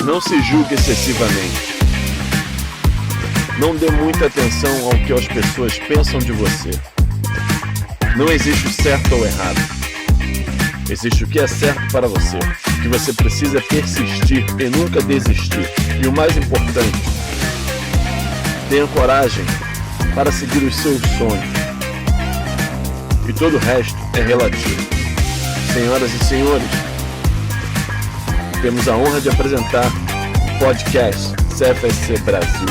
Não se julgue excessivamente. Não dê muita atenção ao que as pessoas pensam de você. Não existe o certo ou errado. Existe o que é certo para você. O que você precisa é persistir e nunca desistir. E o mais importante, tenha coragem para seguir os seus sonhos. E todo o resto é relativo. Senhoras e senhores, temos a honra de apresentar o podcast CFSC Brasil.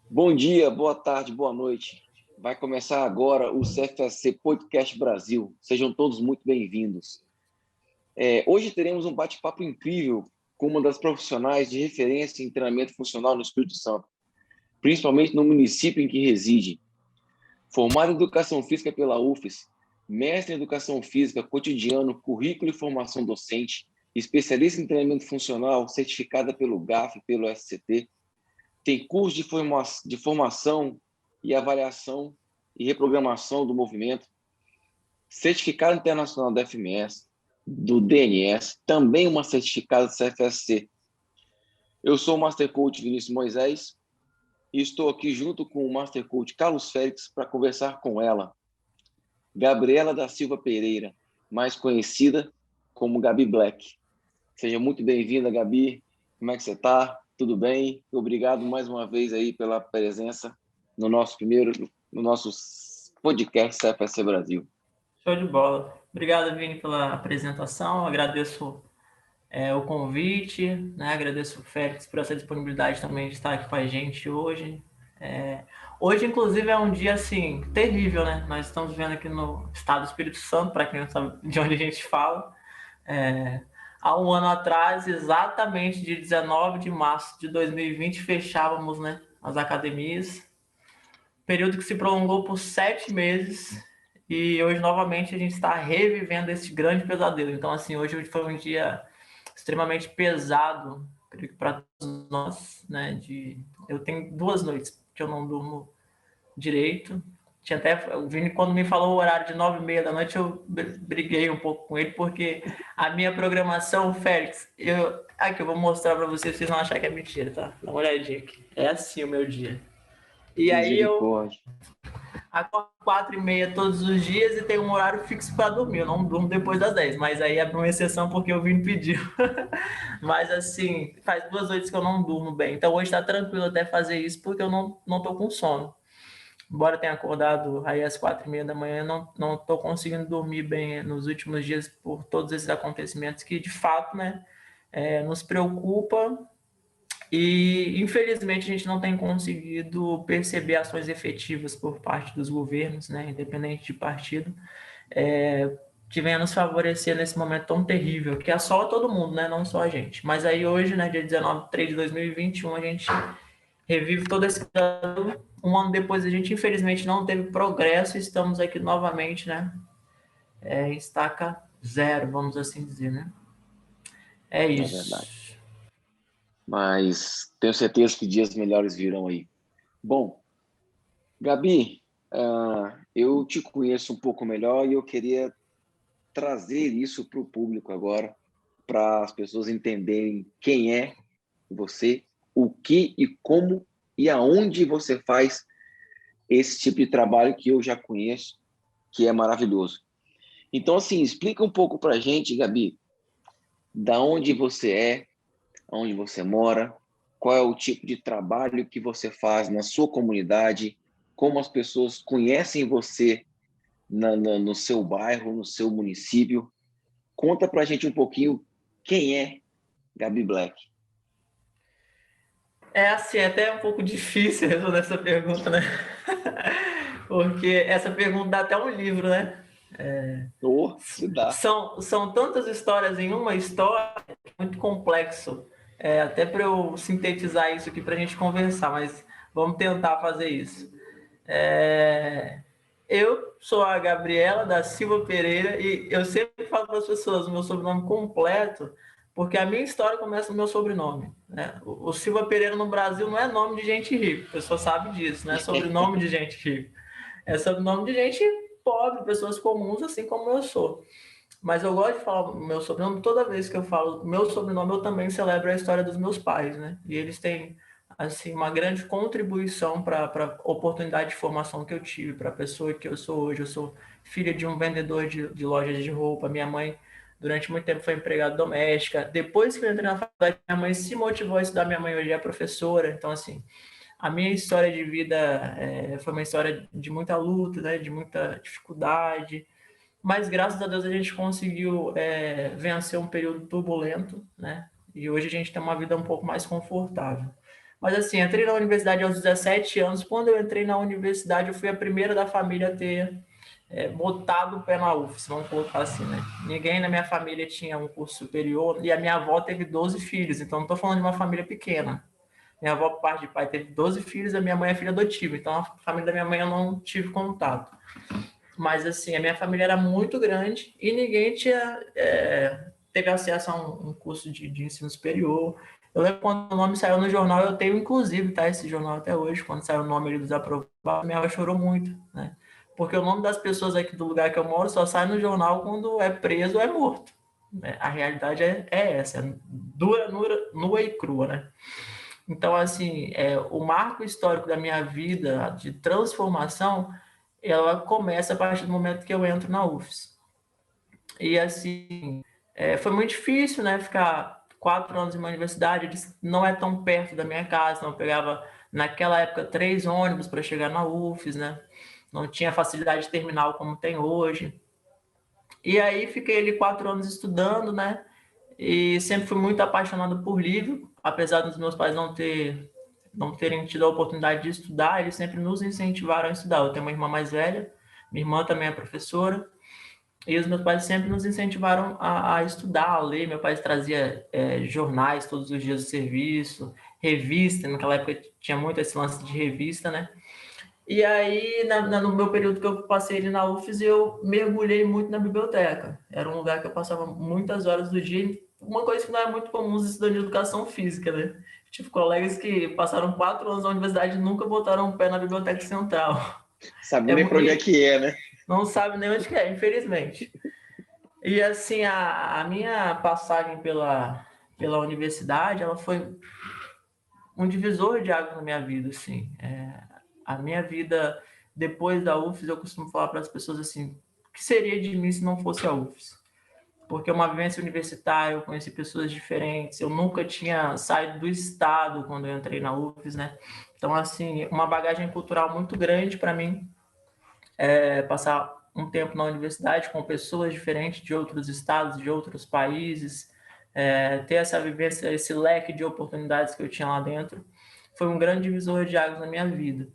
Bom dia, boa tarde, boa noite. Vai começar agora o CFSC Podcast Brasil. Sejam todos muito bem-vindos. Hoje teremos um bate-papo incrível com uma das profissionais de referência em treinamento funcional no Espírito Santo, principalmente no município em que reside. Formada em Educação Física pela UFES, mestre em Educação Física, cotidiano, currículo e formação docente, especialista em treinamento funcional, certificada pelo GAF e pelo SCT, tem curso de formação e avaliação e reprogramação do movimento, certificado internacional da FMS, do DNS, também uma certificada do CFSC. Eu sou o Master Coach Vinícius Moisés e estou aqui junto com o Master Coach Carlos Félix para conversar com ela, Gabriela da Silva Pereira, mais conhecida como Gabi Black. Seja muito bem-vinda, Gabi. Como é que você está? Tudo bem? Obrigado mais uma vez aí pela presença no nosso podcast CFSC Brasil. Show de bola. Obrigado, Vini, pela apresentação. Agradeço o convite, né? Agradeço o Félix por essa disponibilidade também de estar aqui com a gente hoje. Hoje, inclusive, é um dia, assim, terrível, né? Nós estamos vendo aqui no estado do Espírito Santo, para quem não sabe de onde a gente fala. Há um ano atrás, exatamente dia 19 de março de 2020, fechávamos, né, as academias. Período que se prolongou por 7 meses. E hoje, novamente, a gente está revivendo esse grande pesadelo. Então, assim, hoje foi um dia extremamente pesado para todos nós, né? Eu tenho 2 noites que eu não durmo direito. Tinha até o Vini, quando me falou o horário de 9h30 da noite, eu briguei um pouco com ele, porque a minha programação, Félix, aqui eu vou mostrar para vocês não acharem que é mentira, tá? Dá uma olhadinha aqui. É assim o meu dia. E aí eu acordo 4h30 todos os dias e tenho um horário fixo para dormir. Eu não durmo depois das 10, mas aí é uma exceção porque o Vini pediu. Mas assim, faz 2 noites que eu não durmo bem. Então hoje tá tranquilo até fazer isso porque eu não tô com sono. Embora tenha acordado aí às 4h30 da manhã, não tô conseguindo dormir bem nos últimos dias por todos esses acontecimentos que de fato, né, nos preocupa. E, infelizmente, a gente não tem conseguido perceber ações efetivas por parte dos governos, né, independente de partido, que venha nos favorecer nesse momento tão terrível, que assola todo mundo, né, não só a gente. Mas aí hoje, né, dia 19/3 de 2021, a gente revive todo esse ano. Um ano depois, a gente, infelizmente, não teve progresso e estamos aqui novamente, né, em estaca zero, vamos assim dizer, né. É isso. É verdade. Mas tenho certeza que dias melhores virão aí. Bom, Gabi, eu te conheço um pouco melhor e eu queria trazer isso para o público agora, para as pessoas entenderem quem é você, o que e como e aonde você faz esse tipo de trabalho que eu já conheço, que é maravilhoso. Então, assim, explica um pouco para a gente, Gabi, da onde você é, onde você mora, qual é o tipo de trabalho que você faz na sua comunidade, como as pessoas conhecem você no seu bairro, no seu município. Conta pra gente um pouquinho quem é Gabi Black. Assim, é até um pouco difícil responder essa pergunta, né? Porque essa pergunta dá até um livro, né? Se dá. São tantas histórias em uma história, muito complexo. Até para eu sintetizar isso aqui para a gente conversar, mas vamos tentar fazer isso. Eu sou a Gabriela da Silva Pereira e eu sempre falo para as pessoas o meu sobrenome completo, porque a minha história começa no meu sobrenome, né? O Silva Pereira no Brasil não é nome de gente rica, a pessoa sabe disso, não é sobrenome de gente rica. É sobrenome de gente pobre, pessoas comuns, assim como eu sou. Mas eu gosto de falar o meu sobrenome. Toda vez que eu falo meu sobrenome, eu também celebro a história dos meus pais, né? E eles têm, assim, uma grande contribuição para a oportunidade de formação que eu tive, para a pessoa que eu sou hoje. Eu sou filha de um vendedor de lojas de roupa. Minha mãe, durante muito tempo, foi empregada doméstica. Depois que eu entrei na faculdade, minha mãe se motivou a estudar. Minha mãe hoje é professora. Então, assim, a minha história de vida foi uma história de muita luta, né? De muita dificuldade. Mas graças a Deus a gente conseguiu vencer um período turbulento, né? E hoje a gente tem uma vida um pouco mais confortável. Mas assim, entrei na universidade aos 17 anos. Quando eu entrei na universidade, eu fui a primeira da família a ter botado o pé na UFS, vamos colocar assim, né? Ninguém na minha família tinha um curso superior e a minha avó teve 12 filhos, então não estou falando de uma família pequena. Minha avó, por parte de pai, teve 12 filhos, a minha mãe é filha adotiva, então a família da minha mãe eu não tive contato. Mas, assim, a minha família era muito grande e ninguém teve acesso a um curso de ensino superior. Eu lembro quando o nome saiu no jornal, eu tenho, inclusive, tá, esse jornal até hoje, quando saiu o nome ali dos aprovados, minha avó chorou muito, né? Porque o nome das pessoas aqui do lugar que eu moro só sai no jornal quando é preso ou é morto. Né? A realidade é essa, dura, nua e crua, né? Então, assim, o marco histórico da minha vida de transformação ela começa a partir do momento que eu entro na UFS. E, assim, foi muito difícil, né, ficar 4 anos em uma universidade, não é tão perto da minha casa, então eu pegava, naquela época, 3 ônibus para chegar na UFS, né, não tinha facilidade de terminal como tem hoje. E aí fiquei ali 4 anos estudando, né, e sempre fui muito apaixonado por livro, apesar dos meus pais não terem tido a oportunidade de estudar, eles sempre nos incentivaram a estudar. Eu tenho uma irmã mais velha, minha irmã também é professora, e os meus pais sempre nos incentivaram a estudar, a ler. Meu pai trazia jornais todos os dias do serviço, revista, naquela época tinha muito esse lance de revista, né? E aí, no meu período que eu passei ali na UFES, eu mergulhei muito na biblioteca. Era um lugar que eu passava muitas horas do dia, uma coisa que não é muito comum os estudantes de educação física, né? Tive colegas que passaram 4 anos na universidade e nunca botaram o pé na biblioteca central. Sabe nem para onde é que é, né? Não sabe nem onde que é, infelizmente. E assim, a minha passagem pela universidade, ela foi um divisor de águas na minha vida, assim. A minha vida depois da UFES, eu costumo falar para as pessoas assim, o que seria de mim se não fosse a UFES? Porque uma vivência universitária, eu conheci pessoas diferentes, eu nunca tinha saído do estado quando eu entrei na UFES, né? Então, assim, uma bagagem cultural muito grande para mim, passar um tempo na universidade com pessoas diferentes de outros estados, de outros países, ter essa vivência, esse leque de oportunidades que eu tinha lá dentro, foi um grande divisor de águas na minha vida.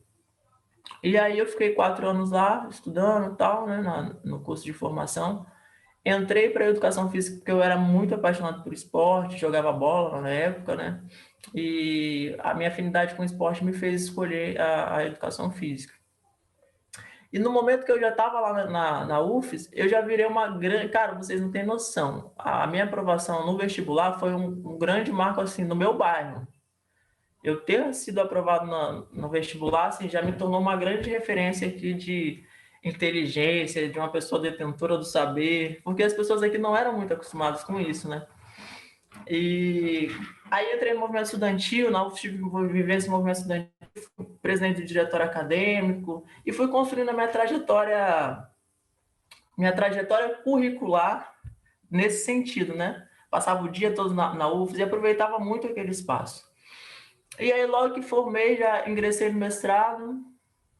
E aí eu fiquei 4 anos lá, estudando e tal, né, no curso de formação. Entrei para a educação física porque eu era muito apaixonado por esporte, jogava bola na época, né? E a minha afinidade com o esporte me fez escolher a educação física. E no momento que eu já estava lá na UFES, eu já virei uma grande... Cara, vocês não têm noção. A minha aprovação no vestibular foi um grande marco, assim, no meu bairro. Eu ter sido aprovado no vestibular, assim, já me tornou uma grande referência aqui de inteligência, de uma pessoa detentora do saber, porque as pessoas aqui não eram muito acostumadas com isso, né? E aí entrei no movimento estudantil, na UFES tive vivência no movimento estudantil, fui presidente do diretório acadêmico e fui construindo a minha trajetória curricular nesse sentido, né? Passava o dia todo na UFES e aproveitava muito aquele espaço. E aí, logo que formei, já ingressei no mestrado,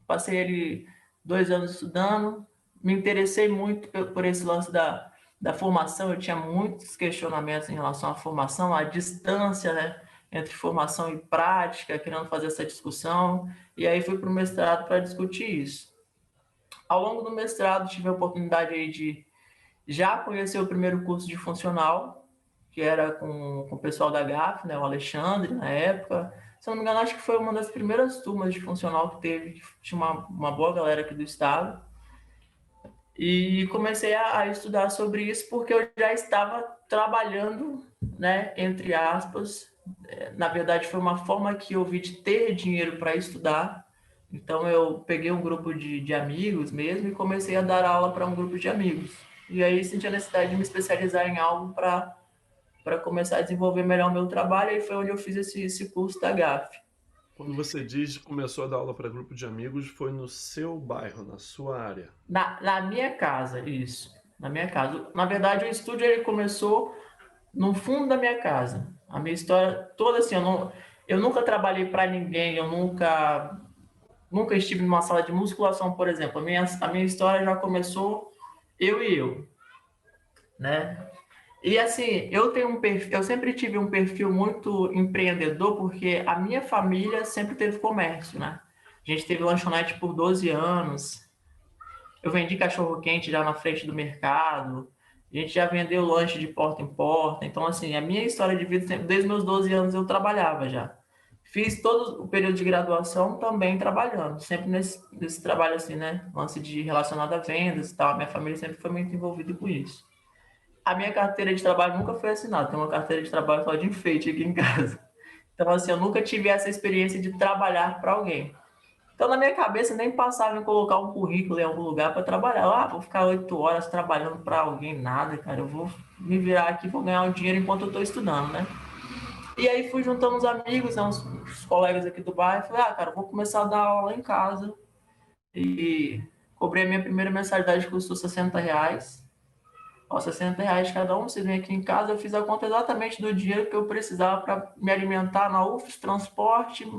passei ali 2 anos estudando, me interessei muito por esse lance da formação, eu tinha muitos questionamentos em relação à formação, à distância, né, entre formação e prática, querendo fazer essa discussão, e aí fui para o mestrado para discutir isso. Ao longo do mestrado, tive a oportunidade aí de já conhecer o primeiro curso de funcional, que era com o pessoal da GAF, né, o Alexandre, na época. Se eu não me engano, acho que foi uma das primeiras turmas de funcional que teve, que tinha uma boa galera aqui do estado. E comecei a estudar sobre isso porque eu já estava trabalhando, né, entre aspas. Na verdade, foi uma forma que eu vi de ter dinheiro para estudar, Então eu peguei um grupo de amigos mesmo e comecei a dar aula para um grupo de amigos. E aí senti a necessidade de me especializar em algo para começar a desenvolver melhor o meu trabalho, e foi onde eu fiz esse curso da GAF. Quando você diz que começou a dar aula para grupo de amigos, foi no seu bairro, na sua área? Na minha casa, isso. Na minha casa. Na verdade, o estúdio ele começou no fundo da minha casa. A minha história toda assim, eu nunca trabalhei para ninguém, eu nunca estive numa sala de musculação, por exemplo. A minha história já começou eu, né? E assim, eu sempre tive um perfil muito empreendedor, porque a minha família sempre teve comércio, né? A gente teve lanchonete por 12 anos. Eu vendi cachorro-quente já na frente do mercado. A gente já vendeu lanche de porta em porta. Então, assim, a minha história de vida, desde meus 12 anos eu trabalhava já. Fiz todo o período de graduação também trabalhando, sempre nesse trabalho assim, né? Lance de relacionado a vendas e tal. A minha família sempre foi muito envolvida com isso. A minha carteira de trabalho nunca foi assinada. Tem uma carteira de trabalho só de enfeite aqui em casa. Então, assim, eu nunca tive essa experiência de trabalhar para alguém. Então, na minha cabeça, nem passava em colocar um currículo em algum lugar para trabalhar. Vou ficar 8 horas trabalhando para alguém, nada, cara. Eu vou me virar aqui, vou ganhar um dinheiro enquanto eu estou estudando, né? E aí fui juntando uns amigos, né, uns colegas aqui do bairro. Falei, cara, vou começar a dar aula em casa. E cobrei a minha primeira mensalidade, que custou R$ 60. Ó, R$ 60 cada um. Vocês vêm aqui em casa, eu fiz a conta exatamente do dinheiro que eu precisava para me alimentar na UFS, transporte,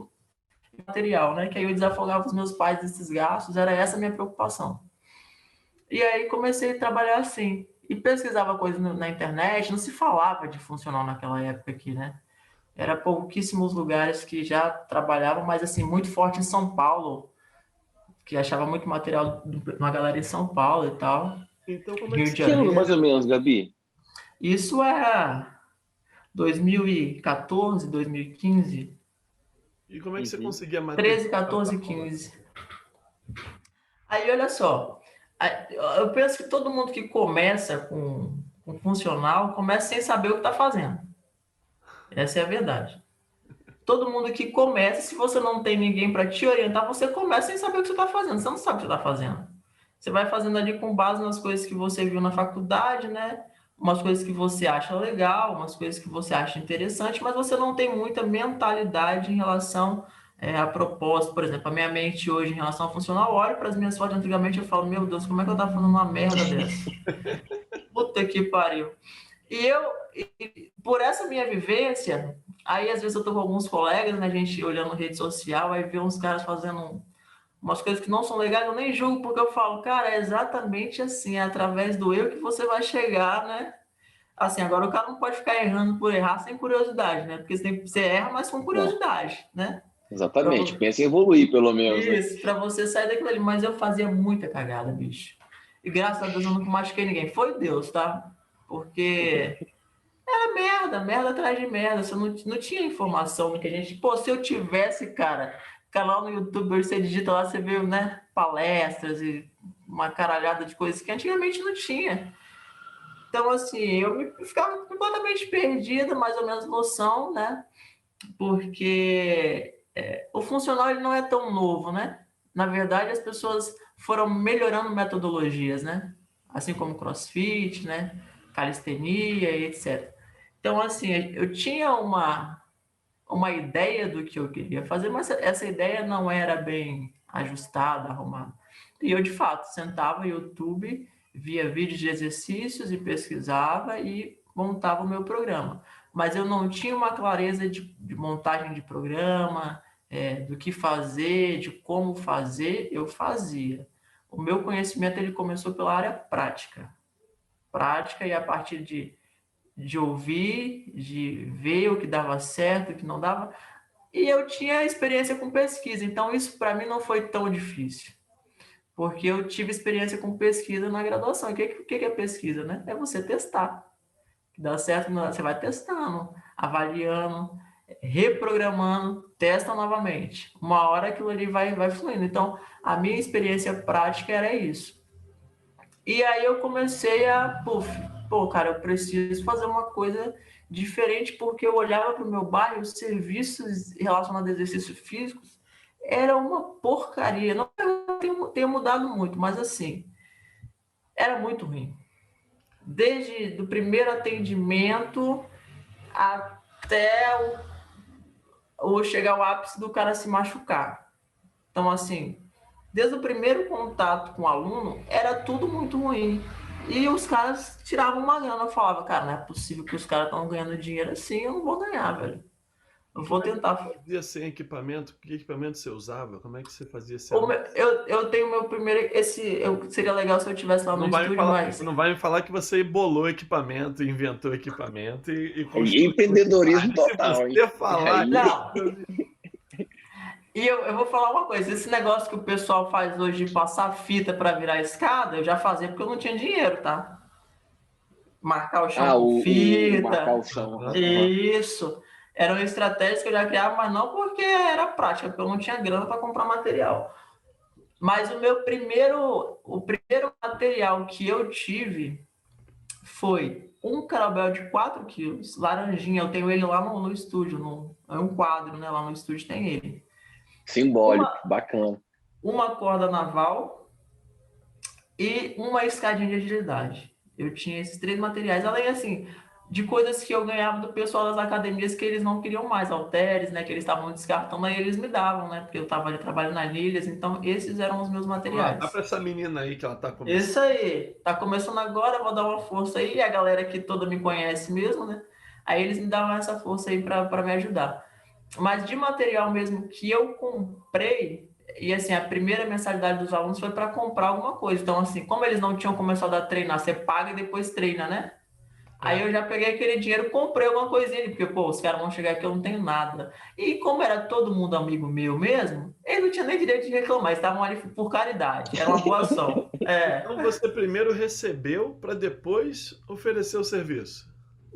material, né? Que aí eu desafogava os meus pais desses gastos, era essa a minha preocupação. E aí comecei a trabalhar assim. E pesquisava coisas na internet, não se falava de funcional naquela época aqui, né? Era pouquíssimos lugares que já trabalhavam, mas assim, muito forte em São Paulo, que achava muito material de uma galera em São Paulo e tal. Então, como é Rio que de Que ano mais Janeiro. ou menos, Gabi? Isso é 2014, 2015, E como é que você Uhum. conseguia 13, material 14, para aula? 15. Aí, olha só, eu penso que todo mundo que começa com funcional começa sem saber o que está fazendo. Essa é a verdade. Todo mundo que começa, se você não tem ninguém para te orientar, você começa sem saber o que você está fazendo. Você não sabe o que você está fazendo. Você vai fazendo ali com base nas coisas que você viu na faculdade, né? Umas coisas que você acha legal, umas coisas que você acha interessante, mas você não tem muita mentalidade em relação a propósito. Por exemplo, a minha mente hoje em relação ao funcional, eu olho para as minhas fotos antigamente e falo, meu Deus, como é que eu estava fazendo uma merda dessa? Puta que pariu. Por essa minha vivência, aí às vezes eu tô com alguns colegas, né, a gente olhando rede social, aí vê uns caras fazendo umas coisas que não são legais, eu nem julgo, porque eu falo, cara, é exatamente assim, é através do eu que você vai chegar, né? Assim, agora o cara não pode ficar errando por errar sem curiosidade, né? Porque você erra, mas com É, curiosidade, né? Pra exatamente. Pensa em evoluir, pelo menos, né? Isso, pra você sair daquilo ali. Mas eu fazia muita cagada, bicho. E graças a Deus eu nunca machuquei ninguém. Foi Deus, tá? Porque era merda, merda atrás de merda. Você não tinha informação que a gente. Pô, se eu tivesse, cara, canal no YouTube, hoje você digita lá, você vê, né, palestras e uma caralhada de coisas que antigamente não tinha. Então, assim, ficava completamente perdida, mais ou menos noção, né? Porque o funcional ele não é tão novo, né? Na verdade, as pessoas foram melhorando metodologias, né? Assim como CrossFit, né? Calistenia e etc. Então, assim, eu tinha uma ideia do que eu queria fazer, mas essa ideia não era bem ajustada, arrumada. E eu, de fato, sentava no YouTube, via vídeos de exercícios e pesquisava e montava o meu programa. Mas eu não tinha uma clareza de montagem de programa, do que fazer, de como fazer, eu fazia. O meu conhecimento ele começou pela área prática. Prática, e a partir de ouvir, de ver o que dava certo, o que não dava. E eu tinha experiência com pesquisa, então isso para mim não foi tão difícil, porque eu tive experiência com pesquisa na graduação. O que é pesquisa, né? É você testar. Que dá certo, você vai testando, avaliando, reprogramando, testa novamente. Uma hora aquilo ali vai fluindo. Então, a minha experiência prática era isso. E aí eu comecei pô, cara, eu preciso fazer uma coisa diferente, porque eu olhava para o meu bairro, os serviços relacionados a exercícios físicos era uma porcaria. Não tenha mudado muito, mas assim, era muito ruim. Desde do primeiro atendimento até o chegar ao ápice do cara se machucar. Então, assim, desde o primeiro contato com o aluno, era tudo muito ruim. E os caras tiravam uma grana. Eu falava, cara, não é possível que os caras estão ganhando dinheiro assim, eu não vou ganhar, velho. Eu vou tentar. Você fazia sem equipamento? Que equipamento você usava? Como é que você fazia esse Eu tenho meu primeiro. Seria legal se eu tivesse lá no estúdio, mas. Não vai me falar que você bolou equipamento, inventou equipamento e construiu. Empreendedorismo total, hein? Se você falar. Não. E eu vou falar uma coisa: esse negócio que o pessoal faz hoje de passar fita para virar escada, eu já fazia porque eu não tinha dinheiro, tá? Marcar o chão com fita. Marcar o chão. Isso. Eram estratégias que eu já criava, mas não porque era prática, porque eu não tinha grana para comprar material. Mas o primeiro material que eu tive foi um carabel de 4 quilos, laranjinha. Eu tenho ele lá no estúdio, é um quadro, né? Lá no estúdio tem ele. Simbólico, bacana. Uma corda naval e uma escadinha de agilidade. Eu tinha esses 3 materiais, além assim de coisas que eu ganhava do pessoal das academias que eles não queriam mais, halteres, né, que eles estavam descartando, aí eles me davam, né, porque eu estava ali trabalhando na Lilias, então esses eram os meus materiais. Dá para essa menina aí que ela tá começando. Isso aí, tá começando agora, vou dar uma força aí, e a galera que toda me conhece mesmo, né, aí eles me davam essa força aí para me ajudar. Mas de material mesmo que eu comprei, e assim, a primeira mensalidade dos alunos foi para comprar alguma coisa, então assim, como eles não tinham começado a treinar, você paga e depois treina, né? Aí eu já peguei aquele dinheiro, comprei alguma coisinha ali, porque, pô, os caras vão chegar aqui, eu não tenho nada. E como era todo mundo amigo meu mesmo, eles não tinham nem direito de reclamar, estavam ali por caridade, era uma boa ação. Então você primeiro recebeu para depois oferecer o serviço.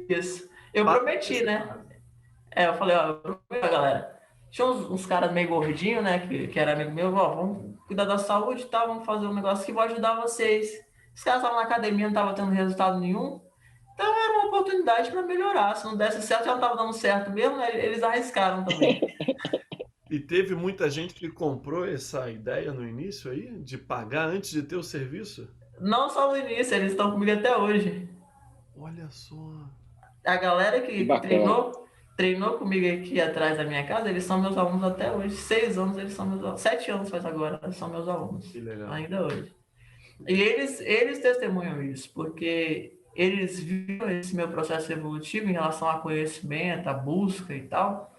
Isso. Eu prometi, né? Eu falei, ó, eu prometi, galera. Tinha uns caras meio gordinhos, né, que era amigo meu, ó, vamos cuidar da saúde e tal, vamos fazer um negócio que vai ajudar vocês. Os caras estavam na academia, não estavam tendo resultado nenhum. Então era uma oportunidade para melhorar. Se não desse certo, já não estava dando certo mesmo, né? Eles arriscaram também. E teve muita gente que comprou essa ideia no início aí, de pagar antes de ter o serviço? Não só no início, eles estão comigo até hoje. Olha só. A galera que treinou comigo aqui atrás da minha casa, eles são meus alunos até hoje. 6 anos eles são meus alunos. 7 anos faz agora, eles são meus alunos. Que legal. Ainda hoje. E eles testemunham isso, porque eles viram esse meu processo evolutivo em relação a conhecimento, a busca e tal.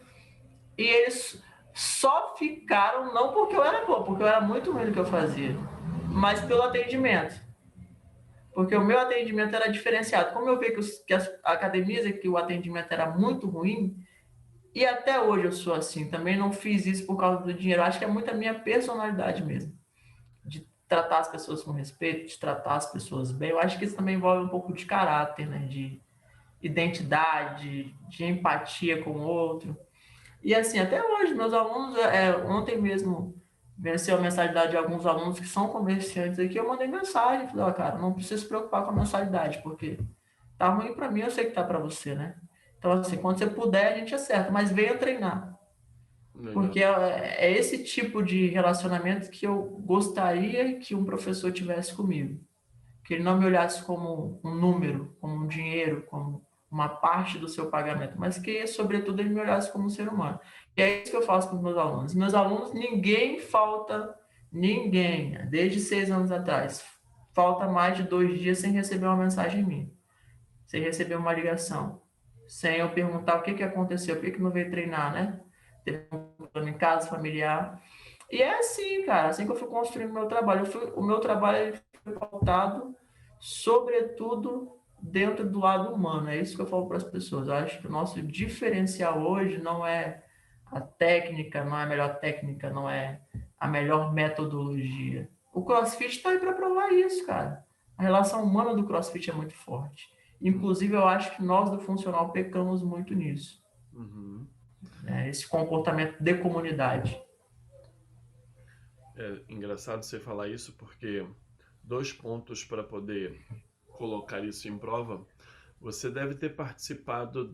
E eles só ficaram, não porque eu era bom, porque eu era muito ruim no que eu fazia, mas pelo atendimento. Porque o meu atendimento era diferenciado. Como eu vi que as academias aqui o atendimento era muito ruim, e até hoje eu sou assim, também não fiz isso por causa do dinheiro. Acho que é muito a minha personalidade mesmo. De tratar as pessoas com respeito, de tratar as pessoas bem. Eu acho que isso também envolve um pouco de caráter, né? De identidade, de empatia com o outro. E assim, até hoje, meus alunos, ontem mesmo, venceu a mensalidade de alguns alunos que são comerciantes aqui, eu mandei mensagem, falei, ó, cara, não precisa se preocupar com a mensalidade, porque tá ruim para mim, eu sei que tá para você, né? Então, assim, quando você puder, a gente acerta, mas venha treinar. Legal. Porque é esse tipo de relacionamento que eu gostaria que um professor tivesse comigo. Que ele não me olhasse como um número, como um dinheiro, como uma parte do seu pagamento, mas que, sobretudo, ele me olhasse como um ser humano. E é isso que eu faço com os meus alunos. Meus alunos, ninguém, desde 6 anos atrás, falta mais de 2 dias sem receber uma mensagem minha, sem receber uma ligação, sem eu perguntar o que aconteceu, por que não veio treinar, né? Teve um problema em casa, familiar. E é assim, cara, assim que eu fui construindo o meu trabalho. O meu trabalho foi pautado, sobretudo, dentro do lado humano. É isso que eu falo para as pessoas. Eu acho que o nosso diferencial hoje não é a técnica, não é a melhor técnica, não é a melhor metodologia. O CrossFit está aí para provar isso, cara. A relação humana do CrossFit é muito forte. Inclusive, eu acho que nós do funcional pecamos muito nisso. Uhum. Esse comportamento de comunidade. É engraçado você falar isso, porque 2 pontos para poder colocar isso em prova. Você deve ter participado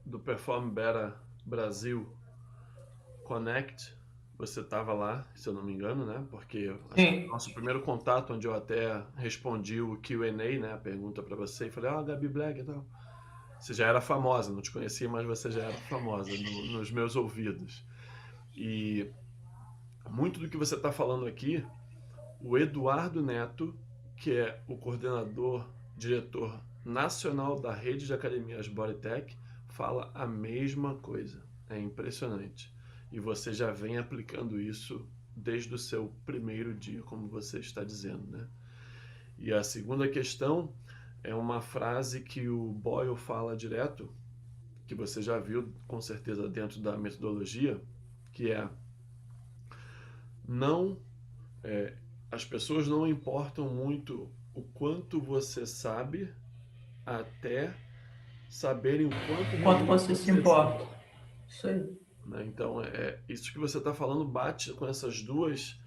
do Perform Better Brasil Connect você estava lá, se eu não me engano, né? Porque acho que o Sim. nosso primeiro contato, onde eu até respondi o Q&A, né? A pergunta para você, e falei, Gabi Black e tal. Você já era famosa, não te conhecia, mas você já era famosa nos meus ouvidos. E muito do que você está falando aqui, o Eduardo Neto, que é o coordenador, diretor nacional da rede de academias Bodytech, fala a mesma coisa. É impressionante. E você já vem aplicando isso desde o seu primeiro dia, como você está dizendo, né? E a segunda questão é uma frase que o Boyle fala direto, que você já viu com certeza dentro da metodologia, que é não as pessoas não importam muito o quanto você sabe até saberem o quanto Quanto realmente você se você sabe. importa. Isso aí. Né? Então, isso que você está falando bate com essas duas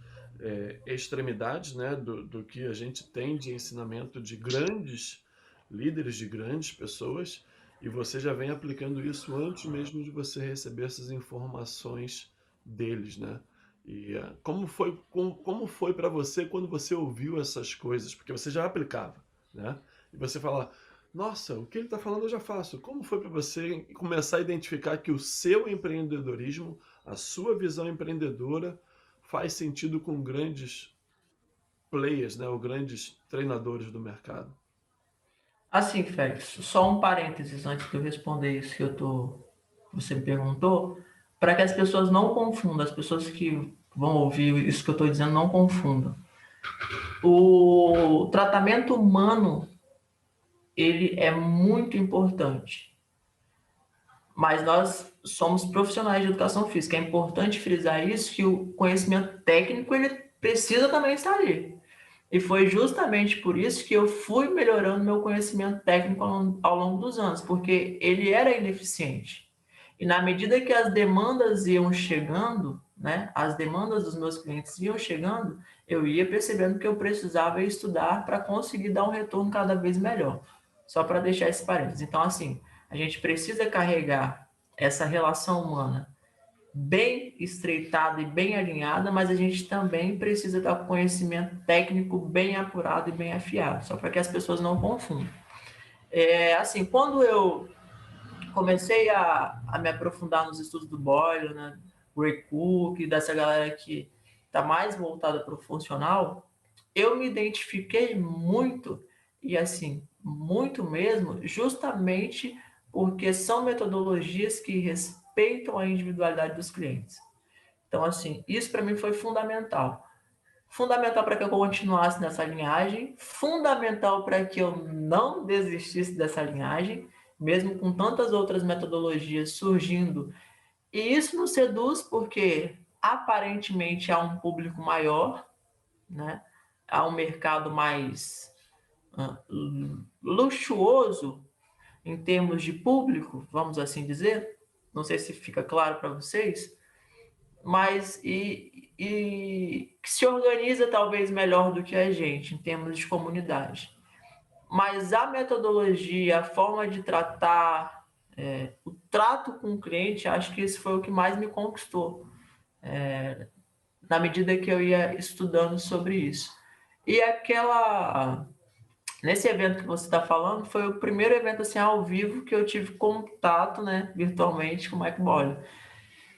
extremidades, né, do que a gente tem de ensinamento de grandes líderes, de grandes pessoas, e você já vem aplicando isso antes mesmo de você receber essas informações deles, né? E como foi para você quando você ouviu essas coisas? Porque você já aplicava, né? E você fala, nossa, o que ele está falando eu já faço. Como foi para você começar a identificar que o seu empreendedorismo, a sua visão empreendedora, faz sentido com grandes players, né, ou grandes treinadores do mercado? Assim, Félix, só um parênteses antes de eu responder isso você me perguntou, para que as pessoas não confundam, as pessoas que vão ouvir isso que eu estou dizendo não confundam. O tratamento humano, ele é muito importante, mas nós somos profissionais de educação física. É importante frisar isso, que o conhecimento técnico, ele precisa também estar ali. E foi justamente por isso que eu fui melhorando meu conhecimento técnico ao longo dos anos, porque ele era ineficiente. E na medida que as demandas iam chegando, né, as demandas dos meus clientes iam chegando, eu ia percebendo que eu precisava estudar para conseguir dar um retorno cada vez melhor. Só para deixar esse parênteses. Então, assim, a gente precisa carregar essa relação humana bem estreitada e bem alinhada, mas a gente também precisa estar com conhecimento técnico bem apurado e bem afiado, só para que as pessoas não confundam. Assim, quando eu comecei a me aprofundar nos estudos do Boyle, né, Ray Cook, dessa galera que está mais voltada para o funcional, eu me identifiquei muito, e assim, muito mesmo, justamente porque são metodologias que respeitam a individualidade dos clientes. Então, assim, isso para mim foi fundamental. Fundamental para que eu continuasse nessa linhagem, fundamental para que eu não desistisse dessa linhagem, mesmo com tantas outras metodologias surgindo. E isso nos seduz porque aparentemente há um público maior, né? Há um mercado mais luxuoso em termos de público, vamos assim dizer. Não sei se fica claro para vocês, mas que se organiza talvez melhor do que a gente em termos de comunidade. Mas a metodologia, a forma de tratar, o trato com o cliente, acho que isso foi o que mais me conquistou, na medida que eu ia estudando sobre isso. E nesse evento que você está falando, foi o primeiro evento assim ao vivo que eu tive contato, né, virtualmente com o Mike Boyle.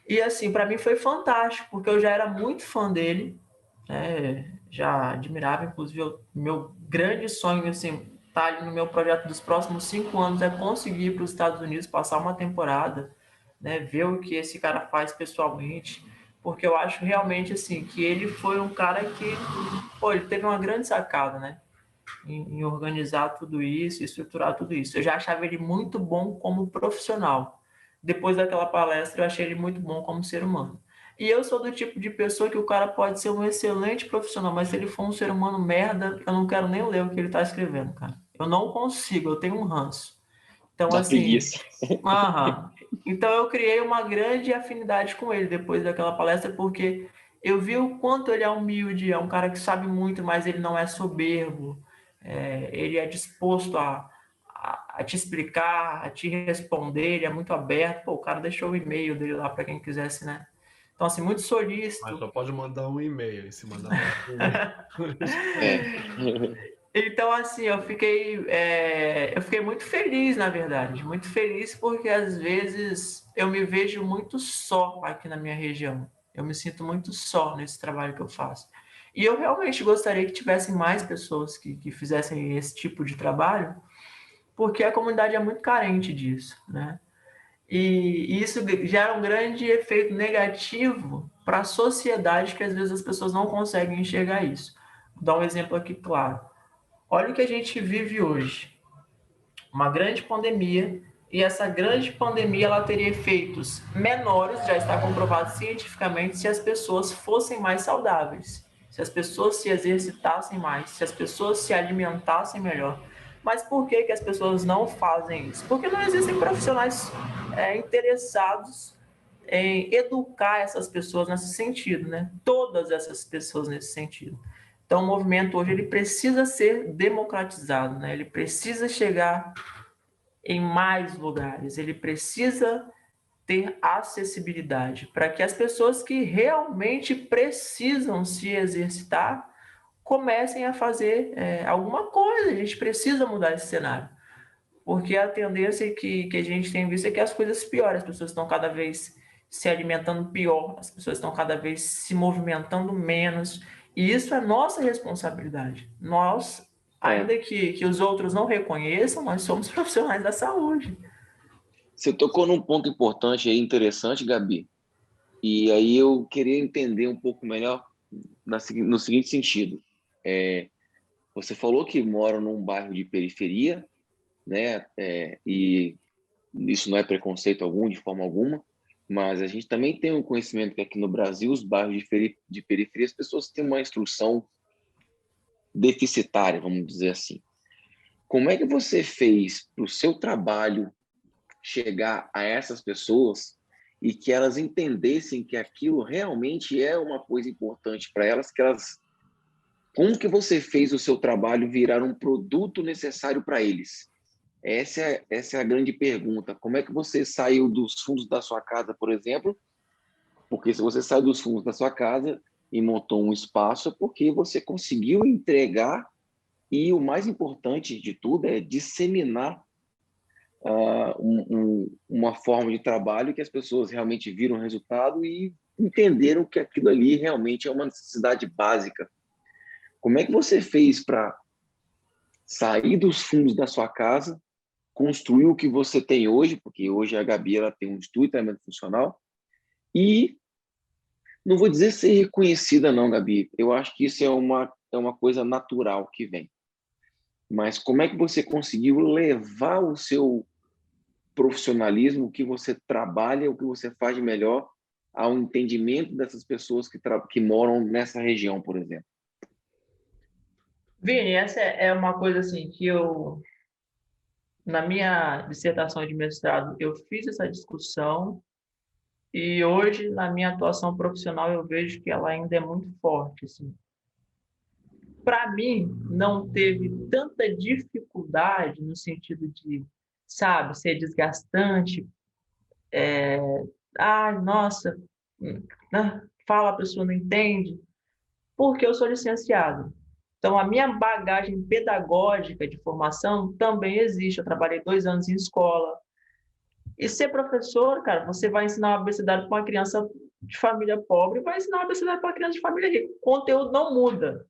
E assim, para mim foi fantástico, porque eu já era muito fã dele, né? Já admirava, inclusive, meu grande sonho, assim, tá ali no meu projeto dos próximos 5 anos é conseguir ir para os Estados Unidos, passar uma temporada, né? Ver o que esse cara faz pessoalmente, porque eu acho realmente, assim, que ele foi um cara que, pô, ele teve uma grande sacada, né? Em organizar tudo isso, estruturar tudo isso. Eu já achava ele muito bom como profissional. Depois daquela palestra, eu achei ele muito bom como ser humano. E eu sou do tipo de pessoa que o cara pode ser um excelente profissional, mas se ele for um ser humano merda, eu não quero nem ler o que ele está escrevendo, cara. Eu não consigo, eu tenho um ranço. Então, Da assim, preguiça. então eu criei uma grande afinidade com ele depois daquela palestra, porque eu vi o quanto ele é humilde, é um cara que sabe muito, mas ele não é soberbo. Ele é disposto a te explicar, a te responder, ele é muito aberto. Pô, o cara deixou o e-mail dele lá para quem quisesse, né? Então, assim, muito solícito. Mas só pode mandar um e-mail, e se mandar um e-mail. Então, assim, eu fiquei muito feliz, na verdade, muito feliz porque às vezes eu me vejo muito só aqui na minha região. Eu me sinto muito só nesse trabalho que eu faço. E eu realmente gostaria que tivessem mais pessoas que fizessem esse tipo de trabalho, porque a comunidade é muito carente disso, né? E isso gera um grande efeito negativo para a sociedade, que às vezes as pessoas não conseguem enxergar isso. Vou dar um exemplo aqui claro. Olha o que a gente vive hoje. Uma grande pandemia, e essa grande pandemia ela teria efeitos menores, já está comprovado cientificamente, se as pessoas fossem mais saudáveis, se as pessoas se exercitassem mais, se as pessoas se alimentassem melhor. Mas por que as pessoas não fazem isso? Porque não existem profissionais interessados em educar essas pessoas nesse sentido, né? Todas essas pessoas nesse sentido. Então, o movimento hoje ele precisa ser democratizado, né? Ele precisa chegar em mais lugares, ele precisa ter acessibilidade para que as pessoas que realmente precisam se exercitar comecem a fazer alguma coisa. A gente precisa mudar esse cenário, porque a tendência que a gente tem visto é que as coisas pioram, as pessoas estão cada vez se alimentando pior, as pessoas estão cada vez se movimentando menos, e isso é nossa responsabilidade. Nós, ainda que os outros não reconheçam, nós somos profissionais da saúde. Você tocou num ponto importante e interessante, Gabi, e aí eu queria entender um pouco melhor no seguinte sentido. Você falou que mora num bairro de periferia, né? E isso não é preconceito algum, de forma alguma, mas a gente também tem um conhecimento que aqui no Brasil, os bairros de periferia, as pessoas têm uma instrução deficitária, vamos dizer assim. Como é que você fez para o seu trabalho chegar a essas pessoas e que elas entendessem que aquilo realmente é uma coisa importante para elas, como que você fez o seu trabalho virar um produto necessário para eles? Essa é a grande pergunta. Como é que você saiu dos fundos da sua casa, por exemplo? Porque se você saiu dos fundos da sua casa e montou um espaço, é porque você conseguiu entregar, e o mais importante de tudo é disseminar uma forma de trabalho que as pessoas realmente viram o resultado e entenderam que aquilo ali realmente é uma necessidade básica. Como é que você fez para sair dos fundos da sua casa, construir o que você tem hoje, porque hoje a Gabi ela tem um estúdio de treinamento funcional, e não vou dizer ser reconhecida não, Gabi, eu acho que isso é uma coisa natural que vem. Mas como é que você conseguiu levar o seu profissionalismo, o que você trabalha, o que você faz de melhor, ao entendimento dessas pessoas que moram nessa região, por exemplo? Vini, essa é uma coisa assim que eu, na minha dissertação de mestrado, eu fiz essa discussão e hoje, na minha atuação profissional, eu vejo que ela ainda é muito forte, assim. Para mim, não teve tanta dificuldade no sentido de, sabe, ser desgastante. Nossa, fala, a pessoa não entende, porque eu sou licenciado. Então, a minha bagagem pedagógica de formação também existe. Eu trabalhei 2 anos em escola. E ser professor, cara, você vai ensinar uma abecedário para uma criança de família pobre e vai ensinar uma abecedário para uma criança de família rica. O conteúdo não muda.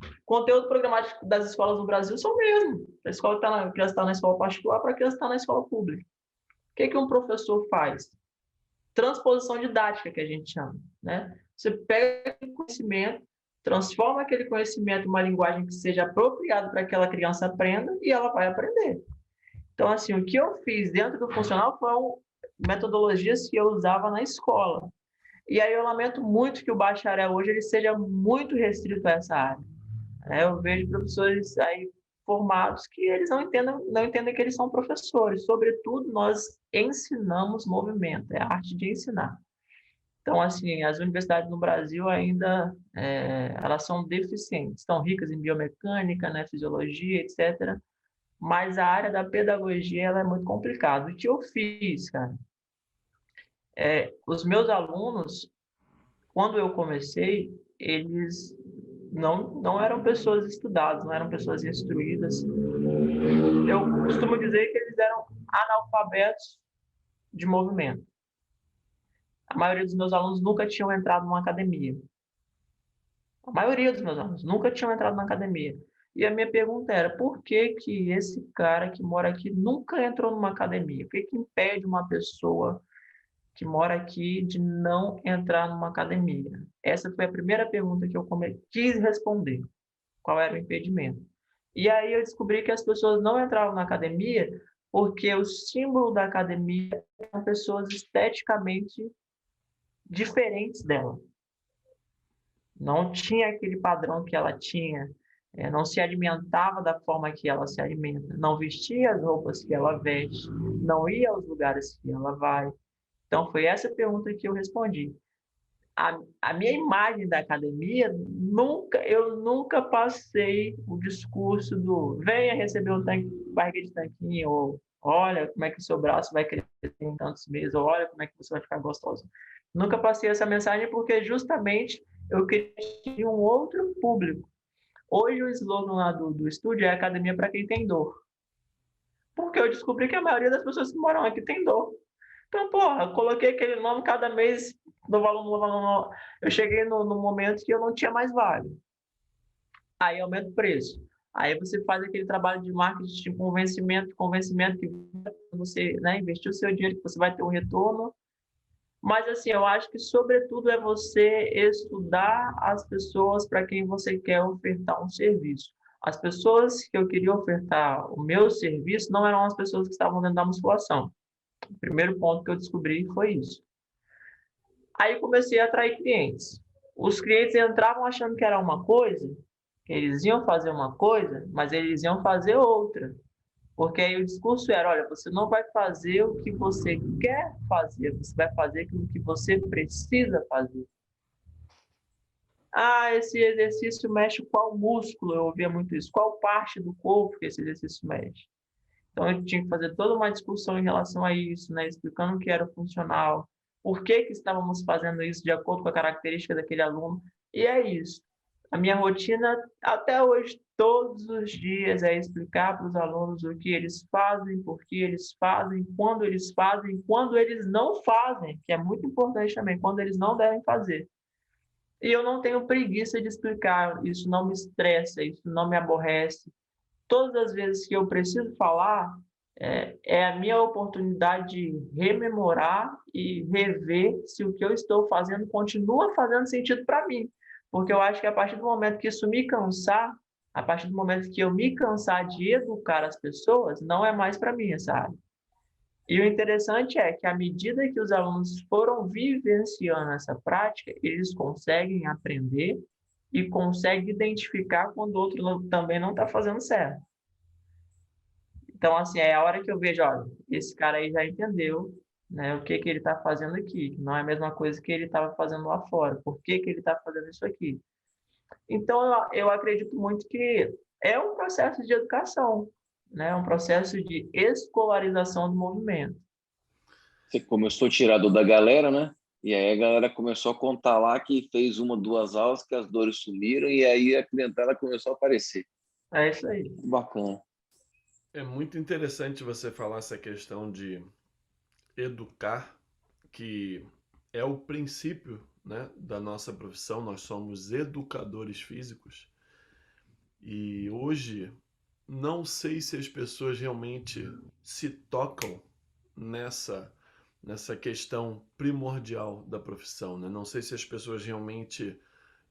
O conteúdo programático das escolas no Brasil são o mesmo. A criança está na escola particular para a criança estar na escola pública. O que um professor faz? Transposição didática, que a gente chama, né? Você pega aquele conhecimento, transforma aquele conhecimento em uma linguagem que seja apropriada para que aquela criança aprenda e ela vai aprender. Então, assim, o que eu fiz dentro do funcional foram metodologias que eu usava na escola. E aí eu lamento muito que o bacharel hoje ele seja muito restrito a essa área. Eu vejo professores aí formados que eles não entendem que eles são professores. Sobretudo, nós ensinamos movimento, é a arte de ensinar. Então, assim, as universidades no Brasil ainda elas são deficientes, estão ricas em biomecânica, né, fisiologia, etc., mas a área da pedagogia ela é muito complicada. O que eu fiz, cara? Os meus alunos, quando eu comecei, eles não eram pessoas estudadas, não eram pessoas instruídas. Eu costumo dizer que eles eram analfabetos de movimento. A maioria dos meus alunos nunca tinham entrado numa academia. A maioria dos meus alunos nunca tinham entrado na academia. E a minha pergunta era, por que que esse cara que mora aqui nunca entrou numa academia? O que que impede uma pessoa que mora aqui de não entrar numa academia? Essa foi a primeira pergunta que eu quis responder. Qual era o impedimento? E aí eu descobri que as pessoas não entravam na academia porque o símbolo da academia eram pessoas esteticamente diferentes dela. Não tinha aquele padrão que ela tinha, não se alimentava da forma que ela se alimenta, não vestia as roupas que ela veste, não ia aos lugares que ela vai. Então, foi essa pergunta que eu respondi. A minha imagem da academia, eu nunca passei o discurso do venha receber um barriga de tanquinho, ou olha como é que o seu braço vai crescer em tantos meses, ou olha como é que você vai ficar gostoso. Nunca passei essa mensagem porque justamente eu queria um outro público. Hoje o slogan lá do estúdio é academia para quem tem dor. Porque eu descobri que a maioria das pessoas que moram aqui tem dor. Então, porra, eu coloquei aquele nome cada mês, novo aluno, novo aluno. Eu cheguei no momento que eu não tinha mais vaga. Aí aumenta o preço. Aí você faz aquele trabalho de marketing de convencimento que você, né, investiu o seu dinheiro, que você vai ter um retorno. Mas, assim, eu acho que, sobretudo, é você estudar as pessoas para quem você quer ofertar um serviço. As pessoas que eu queria ofertar o meu serviço não eram as pessoas que estavam dentro da musculação. O primeiro ponto que eu descobri foi isso. Aí comecei a atrair clientes. Os clientes entravam achando que era uma coisa, que eles iam fazer uma coisa, mas eles iam fazer outra. Porque aí o discurso era, olha, você não vai fazer o que você quer fazer, você vai fazer o que você precisa fazer. Ah, esse exercício mexe qual músculo? Eu ouvia muito isso. Qual parte do corpo que esse exercício mexe? Então, eu tinha que fazer toda uma discussão em relação a isso, né? Explicando o que era funcional, por que que estávamos fazendo isso de acordo com a característica daquele aluno. E é isso. A minha rotina, até hoje, todos os dias, é explicar para os alunos o que eles fazem, por que eles fazem, quando eles não fazem, que é muito importante também, quando eles não devem fazer. E eu não tenho preguiça de explicar, isso não me estressa, isso não me aborrece. Todas as vezes que eu preciso falar, é a minha oportunidade de rememorar e rever se o que eu estou fazendo continua fazendo sentido para mim. Porque eu acho que a partir do momento que isso me cansar, a partir do momento que eu me cansar de educar as pessoas, não é mais para mim essa área. E o interessante é que, à medida que os alunos foram vivenciando essa prática, eles conseguem aprender e conseguem identificar quando o outro também não está fazendo certo. Então, assim, é a hora que eu vejo, olha, esse cara aí já entendeu, né, o que que ele está fazendo aqui. Não é a mesma coisa que ele estava fazendo lá fora. Por que que ele está fazendo isso aqui? Então, eu acredito muito que é um processo de educação, né? Um processo de escolarização do movimento. Você começou a tirar dor da galera, né? E aí a galera começou a contar lá que fez uma, duas aulas, que as dores sumiram, e aí a clientela começou a aparecer. É isso aí. Bacana. É muito interessante você falar essa questão de educar, que é o princípio, né, da nossa profissão. Nós somos educadores físicos. E hoje, não sei se as pessoas realmente se tocam nessa questão primordial da profissão, né? Não sei se as pessoas realmente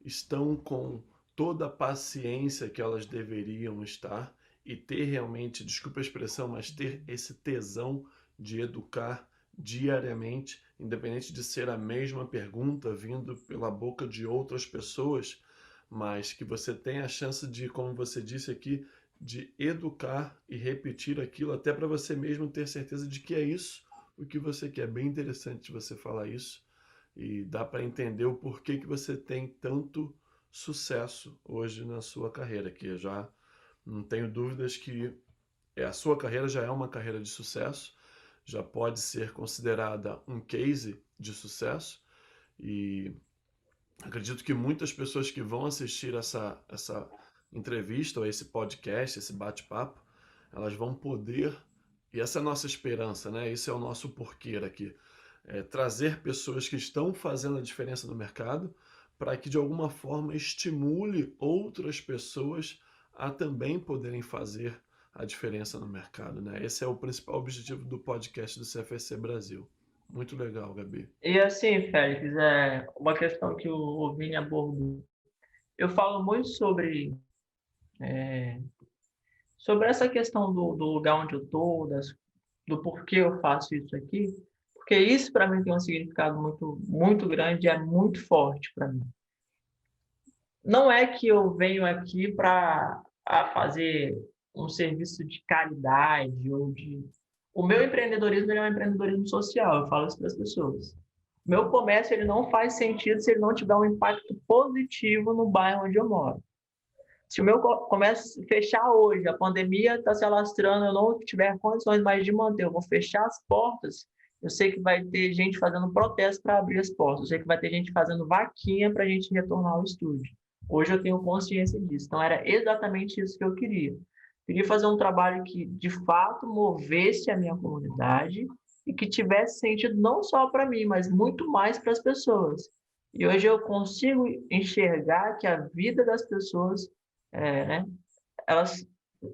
estão com toda a paciência que elas deveriam estar e ter realmente, desculpa a expressão, mas ter esse tesão de educar diariamente, independente de ser a mesma pergunta vindo pela boca de outras pessoas, mas que você tenha a chance de, como você disse aqui, de educar e repetir aquilo até para você mesmo ter certeza de que é isso o que você quer. É bem interessante você falar isso e dá para entender o porquê que você tem tanto sucesso hoje na sua carreira, que eu já não tenho dúvidas que a sua carreira já é uma carreira de sucesso, já pode ser considerada um case de sucesso, e acredito que muitas pessoas que vão assistir essa entrevista, ou esse podcast, esse bate-papo, elas vão poder, e essa é a nossa esperança, né? Esse é o nosso porquê aqui, trazer pessoas que estão fazendo a diferença no mercado para que de alguma forma estimule outras pessoas a também poderem fazer a diferença no mercado, né? Esse é o principal objetivo do podcast do CFSC Brasil. Muito legal, Gabi. E assim, Félix, é uma questão que o Vini abordou. Eu falo muito sobre essa questão do lugar onde eu estou, do porquê eu faço isso aqui, porque isso para mim tem um significado muito, muito grande, é muito forte para mim. Não é que eu venho aqui para fazer um serviço de caridade ou de... O meu empreendedorismo é um empreendedorismo social, eu falo isso para as pessoas. Meu comércio ele não faz sentido se ele não tiver um impacto positivo no bairro onde eu moro. Se o meu comércio fechar hoje, a pandemia está se alastrando, eu não tiver condições mais de manter, eu vou fechar as portas, eu sei que vai ter gente fazendo protesto para abrir as portas, eu sei que vai ter gente fazendo vaquinha para a gente retornar ao estúdio. Hoje eu tenho consciência disso. Então, era exatamente isso que eu queria. Queria fazer um trabalho que, de fato, movesse a minha comunidade e que tivesse sentido não só para mim, mas muito mais para as pessoas. E hoje eu consigo enxergar que a vida das pessoas, elas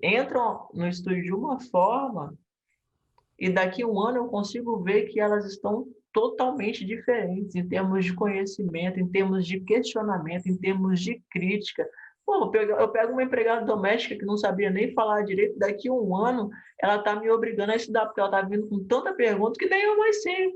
entram no estúdio de uma forma e daqui a um ano eu consigo ver que elas estão totalmente diferentes em termos de conhecimento, em termos de questionamento, em termos de crítica. Pô, eu pego uma empregada doméstica que não sabia nem falar direito, daqui a um ano ela está me obrigando a estudar, porque ela está vindo com tanta pergunta que nem eu mais sei.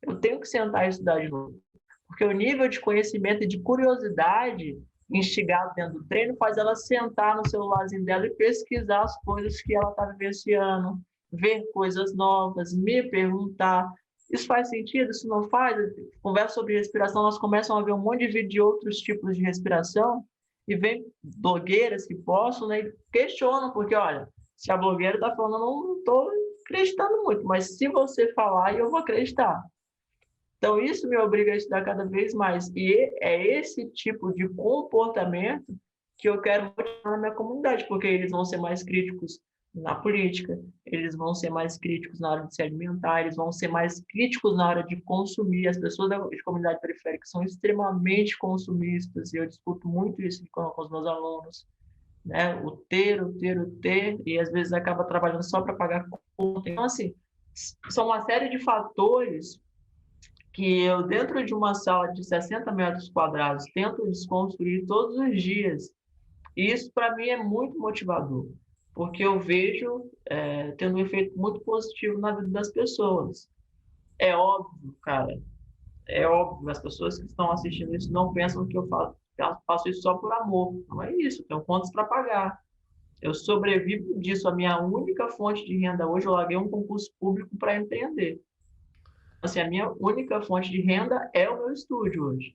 Eu tenho que sentar e estudar de novo. Porque o nível de conhecimento e de curiosidade instigado dentro do treino faz ela sentar no celularzinho dela e pesquisar as coisas que ela está vivenciando, ver coisas novas, me perguntar. Isso faz sentido? Isso não faz? Conversa sobre respiração, nós começamos a ver um monte de vídeo de outros tipos de respiração e vem blogueiras que postam, né, e questionam, porque, olha, se a blogueira está falando, eu não estou acreditando muito, mas se você falar, eu vou acreditar. Então, isso me obriga a estudar cada vez mais. E é esse tipo de comportamento que eu quero mostrar na minha comunidade, porque eles vão ser mais críticos na política, eles vão ser mais críticos na hora de se alimentar, eles vão ser mais críticos na hora de consumir. As pessoas de comunidade periférica são extremamente consumistas, e eu discuto muito isso com os meus alunos, né? O ter, e às vezes acaba trabalhando só para pagar conta. Então, assim, são uma série de fatores que eu, dentro de uma sala de 60 metros quadrados, tento desconstruir todos os dias. E isso, para mim, é muito motivador, porque eu vejo tendo um efeito muito positivo na vida das pessoas. É óbvio, cara, é óbvio, as pessoas que estão assistindo isso não pensam que eu faço isso só por amor. Não é isso, eu tenho contas para pagar. Eu sobrevivo disso. A minha única fonte de renda hoje, eu larguei um concurso público para empreender. Assim, a minha única fonte de renda é o meu estúdio hoje.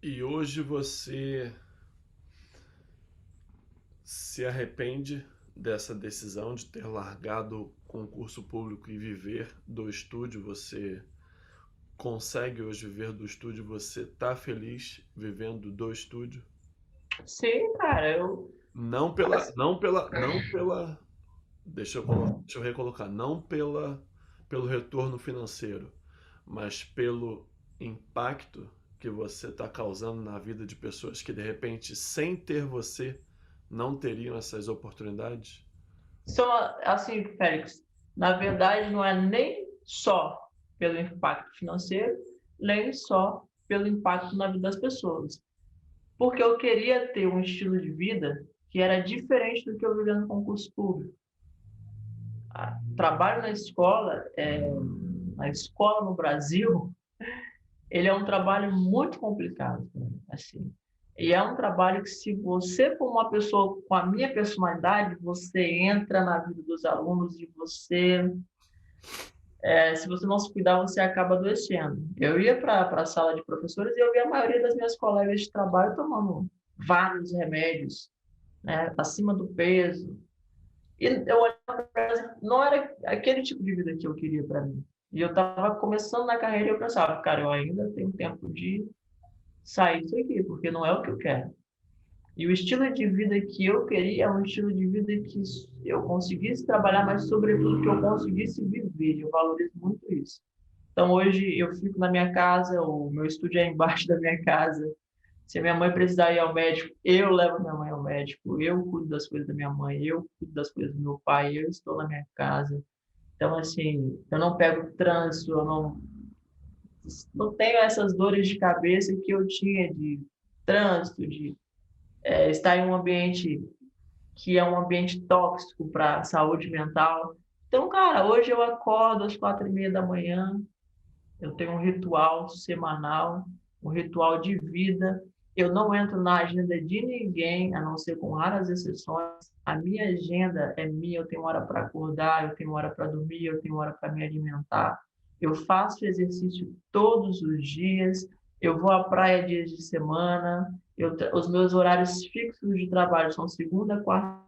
E hoje você se arrepende dessa decisão de ter largado o concurso público e viver do estúdio? Você consegue hoje viver do estúdio? Você tá feliz vivendo do estúdio? Sim, cara, eu... Não pela, deixa eu recolocar, não pelo retorno financeiro, mas pelo impacto que você está causando na vida de pessoas que de repente, sem ter você, não teriam essas oportunidades? Assim, Félix, na verdade não é nem só pelo impacto financeiro, nem só pelo impacto na vida das pessoas. Porque eu queria ter um estilo de vida que era diferente do que eu vivia no concurso público. Trabalho na escola no Brasil, ele é um trabalho muito complicado, assim. E é um trabalho que, se você for uma pessoa com a minha personalidade, você entra na vida dos alunos e você, se você não se cuidar, você acaba adoecendo. Eu ia para a sala de professores e eu via a maioria das minhas colegas de trabalho tomando vários remédios, né, acima do peso. E eu olhava para elas, não era aquele tipo de vida que eu queria para mim. E eu estava começando na carreira e eu pensava, cara, eu ainda tenho tempo de sair disso aqui, porque não é o que eu quero. E o estilo de vida que eu queria é um estilo de vida que eu conseguisse trabalhar, mas sobretudo que eu conseguisse viver. Eu valorizo muito isso. Então hoje eu fico na minha casa, o meu estúdio é embaixo da minha casa. Se a minha mãe precisar ir ao médico, eu levo minha mãe ao médico, eu cuido das coisas da minha mãe, eu cuido das coisas do meu pai, eu estou na minha casa. Então, assim, eu não pego trânsito, eu não tenho essas dores de cabeça que eu tinha de trânsito, de estar em um ambiente que é um ambiente tóxico para a saúde mental. Então, cara, hoje eu acordo às 4:30 da manhã, eu tenho um ritual semanal, um ritual de vida. Eu não entro na agenda de ninguém, a não ser com raras exceções. A minha agenda é minha, eu tenho hora para acordar, eu tenho hora para dormir, eu tenho hora para me alimentar. Eu faço exercício todos os dias, eu vou à praia dias de semana, os meus horários fixos de trabalho são segunda, quarta,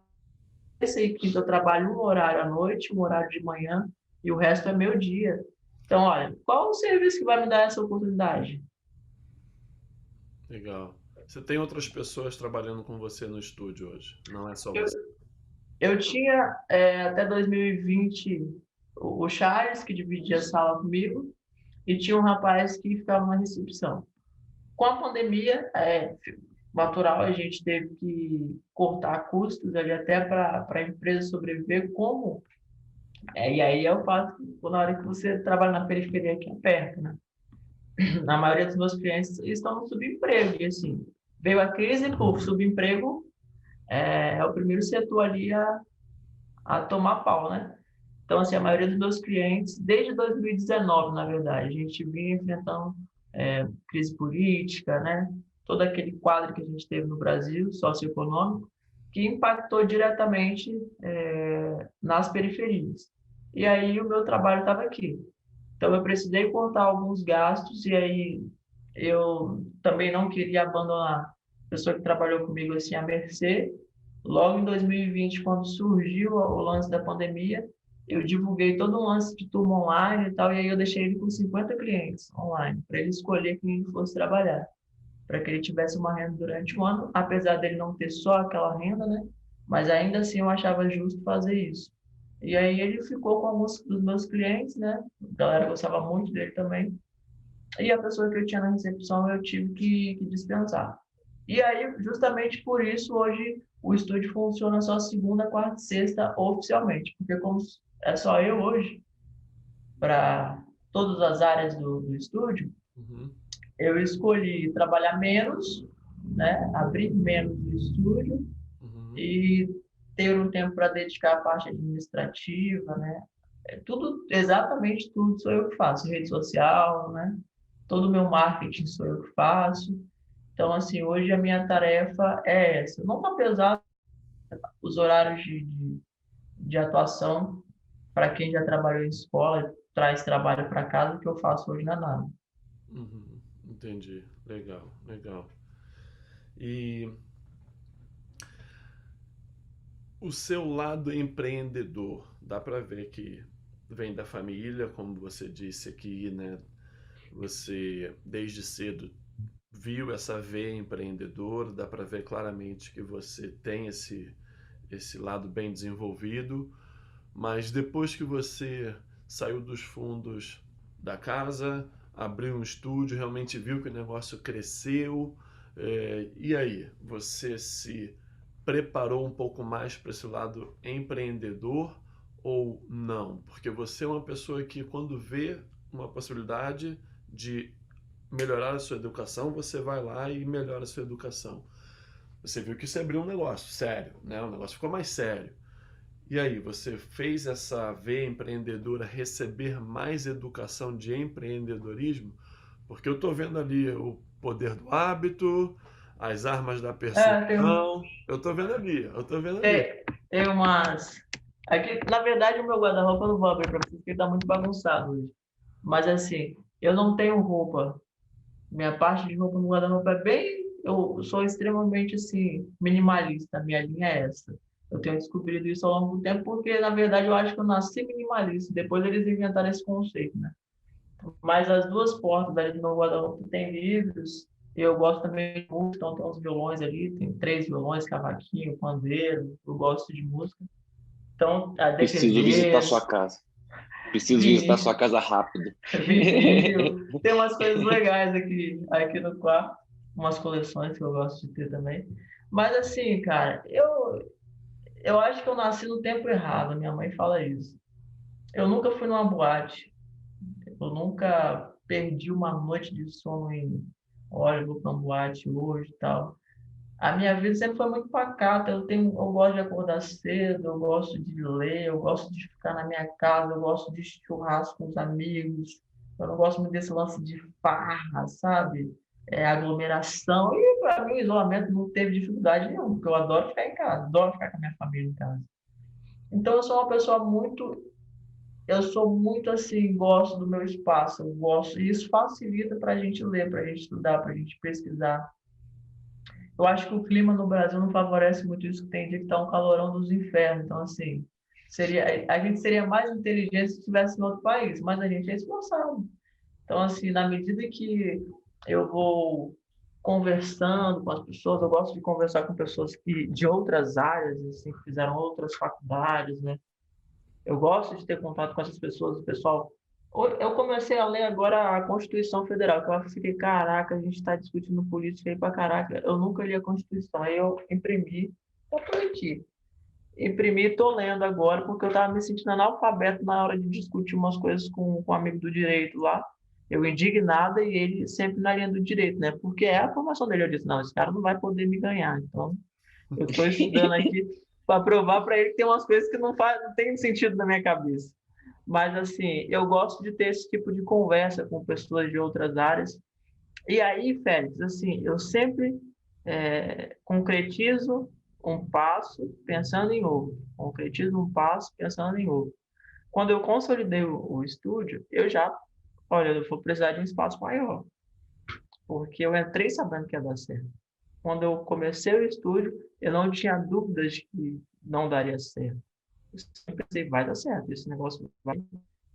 terça e quinta eu trabalho um horário à noite, um horário de manhã, e o resto é meu dia. Então, olha, qual o serviço que vai me dar essa oportunidade? Legal. Você tem outras pessoas trabalhando com você no estúdio hoje, não é só Eu, você. eu tinha, até 2020, o Charles, que dividia a sala comigo, e tinha um rapaz que ficava na recepção. Com a pandemia, natural, a gente teve que cortar custos ali até para a empresa sobreviver. Como? E aí é o fato, na hora que você trabalha na periferia aqui é perto, né? Na maioria dos meus clientes estão no subemprego, e assim, veio a crise, por subemprego é o primeiro setor ali a tomar pau, né? Então, assim, a maioria dos meus clientes, desde 2019, na verdade, a gente vinha enfrentando crise política, né? Todo aquele quadro que a gente teve no Brasil, socioeconômico, que impactou diretamente nas periferias. E aí o meu trabalho estava aqui. Então, eu precisei cortar alguns gastos e aí eu também não queria abandonar a pessoa que trabalhou comigo assim à mercê. Logo em 2020, quando surgiu o lance da pandemia, eu divulguei todo um lance de turma online e tal, e aí eu deixei ele com 50 clientes online, para ele escolher quem ele fosse trabalhar, para que ele tivesse uma renda durante o ano, apesar dele não ter só aquela renda, né? Mas ainda assim eu achava justo fazer isso. E aí ele ficou com alguns dos meus clientes, né? A galera gostava muito dele também. E a pessoa que eu tinha na recepção eu tive que dispensar. E aí, justamente por isso, hoje o estúdio funciona só segunda, quarta e sexta oficialmente, porque como é só eu hoje, para todas as áreas do estúdio, Uhum. eu escolhi trabalhar menos, né? Abrir menos o estúdio Uhum. e ter um tempo para dedicar à parte administrativa, né? Tudo, exatamente tudo sou eu que faço, rede social, né? Todo o meu marketing sou eu que faço. Então, assim, hoje a minha tarefa é essa. Não está pesado os horários de atuação para quem já trabalhou em escola, traz trabalho para casa, o que eu faço hoje não é nada. Uhum. Entendi. Legal, legal. E o seu lado empreendedor, dá para ver que vem da família, como você disse aqui, né? Você desde cedo viu essa veia empreendedora, dá para ver claramente que você tem esse lado bem desenvolvido, mas depois que você saiu dos fundos da casa, abriu um estúdio, realmente viu que o negócio cresceu, e aí, você se preparou um pouco mais para esse lado empreendedor ou não? Porque você é uma pessoa que, quando vê uma possibilidade de melhorar a sua educação, você vai lá e melhora a sua educação. Você viu que você abriu um negócio sério, né? O negócio ficou mais sério. E aí, você fez essa veia empreendedora receber mais educação de empreendedorismo? Porque eu estou vendo ali o poder do hábito, as armas da Tem, persuasão. Eu estou vendo ali, eu estou vendo ali. tem umas. Aqui, na verdade, o meu guarda-roupa eu não vou abrir para vocês, porque está muito bagunçado hoje. Mas, assim, eu não tenho roupa. Minha parte de roupa no guarda-roupa é bem. Eu sou extremamente assim, minimalista. A minha linha é essa. Eu tenho descobrido isso ao longo do tempo, porque na verdade eu acho que eu nasci minimalista. Depois eles inventaram esse conceito, né? Mas as duas portas ali do meu guarda-roupa tem livros, Eu gosto também de música, então tem uns violões ali, tem 3 violões, cavaquinho, pandeiro, eu gosto de música. Então, a Preciso visitar sua DVDs, casa. Preciso visitar sua vinil, casa rápido. vinil, tem umas coisas legais aqui no quarto, umas coleções que eu gosto de ter também. Mas assim, cara, eu acho que eu nasci no tempo errado, minha mãe fala isso. Eu nunca fui numa boate, eu nunca perdi uma noite de sono em, olha, eu vou pra uma boate hoje e tal. A minha vida sempre foi muito pacata. Eu gosto de acordar cedo, eu gosto de ler, eu gosto de ficar na minha casa, eu gosto de churrasco com os amigos. Eu não gosto muito desse lance de farra, sabe? Aglomeração. E para mim, o isolamento não teve dificuldade nenhuma, porque eu adoro ficar em casa, adoro ficar com a minha família em casa. Então, eu sou muito assim, gosto do meu espaço, eu gosto, e isso facilita para a gente ler, para a gente estudar, para a gente pesquisar. Eu acho que o clima no Brasil não favorece muito isso, que tem dia que tá um calorão dos infernos. Então, assim, a gente seria mais inteligente se estivesse em outro país, mas a gente é esforçado. Então, assim, na medida que eu vou conversando com as pessoas, eu gosto de conversar com pessoas de outras áreas, assim, que fizeram outras faculdades, né? Eu gosto de ter contato com essas pessoas, o pessoal. Eu comecei a ler agora a Constituição Federal, que eu fiquei, caraca, a gente está discutindo política aí pra caraca. Eu nunca li a Constituição, aí eu imprimi, eu prometi. Imprimi e tô lendo agora, porque eu estava me sentindo analfabeto na hora de discutir umas coisas com um amigo do direito lá. Eu indignada e ele sempre na linha do direito, né? Porque é a formação dele. Eu disse, não, esse cara não vai poder me ganhar. Então, eu estou estudando aqui para provar para ele que tem umas coisas que não tem sentido na minha cabeça. Mas, assim, eu gosto de ter esse tipo de conversa com pessoas de outras áreas. E aí, Félix, assim, eu sempre concretizo um passo pensando em outro. Concretizo um passo pensando em outro. Quando eu consolidei o estúdio, olha, eu vou precisar de um espaço maior, porque eu entrei sabendo que ia dar certo. Quando eu comecei o estúdio, eu não tinha dúvidas que não daria certo. Eu sempre pensei, vai dar certo, esse negócio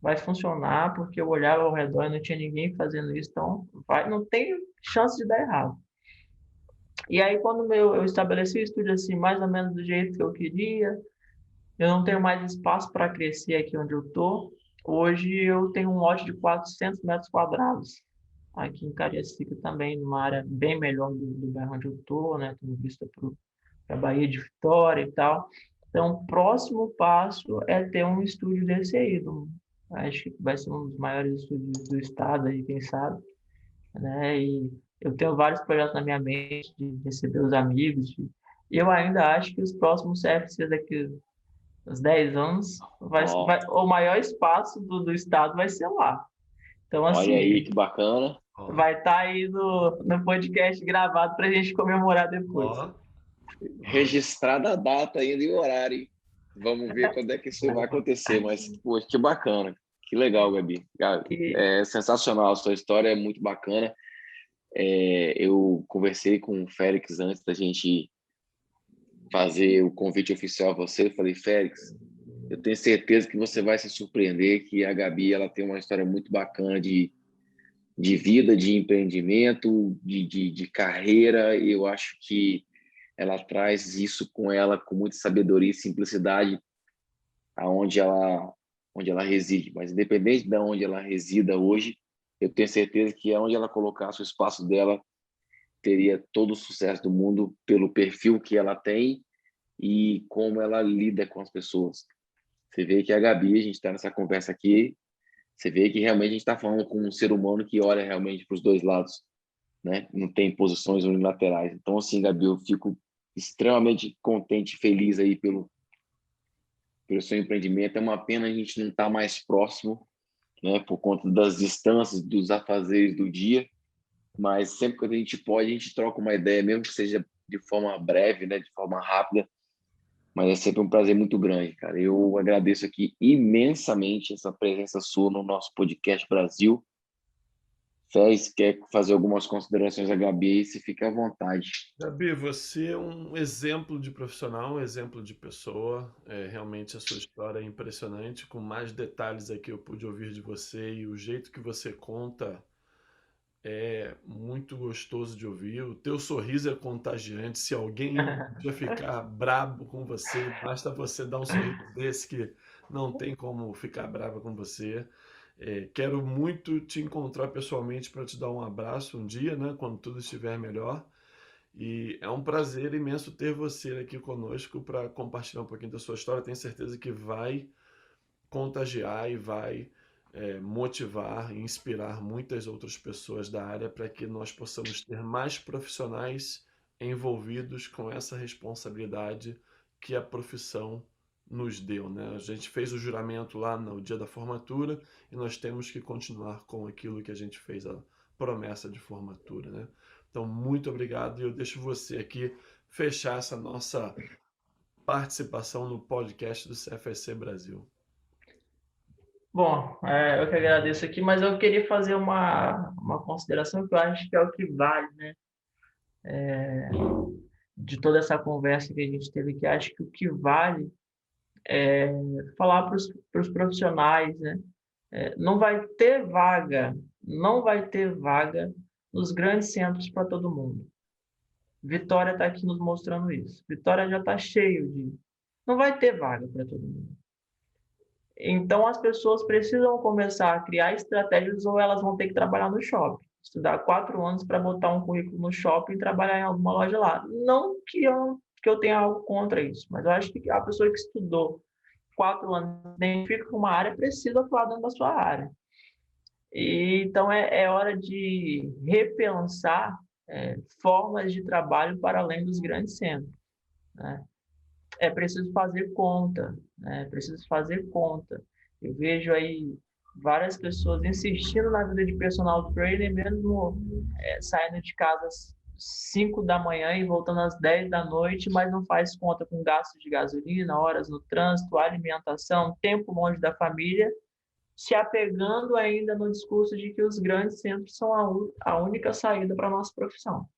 vai funcionar, porque eu olhava ao redor e não tinha ninguém fazendo isso, então não tem chance de dar errado. E aí, quando eu estabeleci o estúdio assim, mais ou menos do jeito que eu queria, eu não tenho mais espaço para crescer aqui onde eu estou. Hoje eu tenho um lote de 400 metros quadrados aqui em Cariacica também, numa área bem melhor do bairro onde eu estou, né? Tenho vista para a Baía de Vitória e tal. Então, o próximo passo é ter um estúdio desse aí. Acho que vai ser um dos maiores estúdios do estado aí, quem sabe, né? E eu tenho vários projetos na minha mente de receber os amigos. E eu ainda acho que os próximos CFCs daqui uns 10 anos, Ó, o maior espaço do estado vai ser lá. Então, olha aí assim, que bacana. Ó, vai estar aí no podcast gravado para a gente comemorar depois. ó, Registrada a data ainda e o horário, hein? Vamos ver quando é que isso vai acontecer, mas pô, que bacana. Que legal, Gabi. E, É sensacional, a sua história é muito bacana. Eu conversei com o Félix antes da gente fazer o convite oficial a você. Eu falei, Félix, eu tenho certeza que você vai se surpreender, que a Gabi ela tem uma história muito bacana de vida, de empreendimento, de carreira. E eu acho que ela traz isso com ela com muita sabedoria e simplicidade aonde onde ela reside. Mas independente de onde ela resida hoje, eu tenho certeza que aonde ela colocasse o espaço dela, teria todo o sucesso do mundo pelo perfil que ela tem e como ela lida com as pessoas. Você vê que a Gabi, a gente está nessa conversa aqui, você vê que realmente a gente está falando com um ser humano que olha realmente para os dois lados, né? Não tem posições unilaterais. Então, assim, Gabi, eu fico extremamente contente e feliz aí pelo seu empreendimento. É uma pena a gente não estar mais próximo, né? Por conta das distâncias, dos afazeres do dia, mas sempre que a gente pode, a gente troca uma ideia, mesmo que seja de forma breve, né? De forma rápida, mas é sempre um prazer muito grande, cara. Eu agradeço aqui imensamente essa presença sua no nosso podcast Brasil. Fez, quer fazer algumas considerações a Gabi, se fica à vontade. Gabi, você é um exemplo de profissional, um exemplo de pessoa. Realmente a sua história é impressionante. Com mais detalhes aqui eu pude ouvir de você e o jeito que você conta é muito gostoso de ouvir. O teu sorriso é contagiante. Se alguém já ficar brabo com você, basta você dar um sorriso desse que não tem como ficar bravo com você. Quero muito te encontrar pessoalmente para te dar um abraço um dia, né, quando tudo estiver melhor. E é um prazer imenso ter você aqui conosco para compartilhar um pouquinho da sua história. Tenho certeza que vai contagiar e vai motivar e inspirar muitas outras pessoas da área para que nós possamos ter mais profissionais envolvidos com essa responsabilidade que a profissão nos deu, né? A gente fez o juramento lá no dia da formatura e nós temos que continuar com aquilo que a gente fez, a promessa de formatura, né? Então, muito obrigado e eu deixo você aqui fechar essa nossa participação no podcast do CFSC Brasil. Bom, eu que agradeço aqui, mas eu queria fazer uma consideração que eu acho que é o que vale, né? De toda essa conversa que a gente teve aqui, acho que o que vale é falar para os profissionais, né? Não vai ter vaga nos grandes centros para todo mundo. Vitória está aqui nos mostrando isso. Vitória já está cheio de... Não vai ter vaga para todo mundo. Então, as pessoas precisam começar a criar estratégias ou elas vão ter que trabalhar no shopping. Estudar 4 anos para botar um currículo no shopping e trabalhar em alguma loja lá. Não que eu tenha algo contra isso, mas eu acho que a pessoa que estudou 4 anos, identifica uma área, precisa atuar dentro da sua área. Então, é hora de repensar formas de trabalho para além dos grandes centros, né? É preciso fazer conta, né? Preciso fazer conta. Eu vejo aí várias pessoas insistindo na vida de personal trainer, mesmo saindo de casa às 5 da manhã e voltando às 10 da noite, mas não faz conta com gastos de gasolina, horas no trânsito, alimentação, tempo longe da família, se apegando ainda no discurso de que os grandes centros são a única saída para a nossa profissão.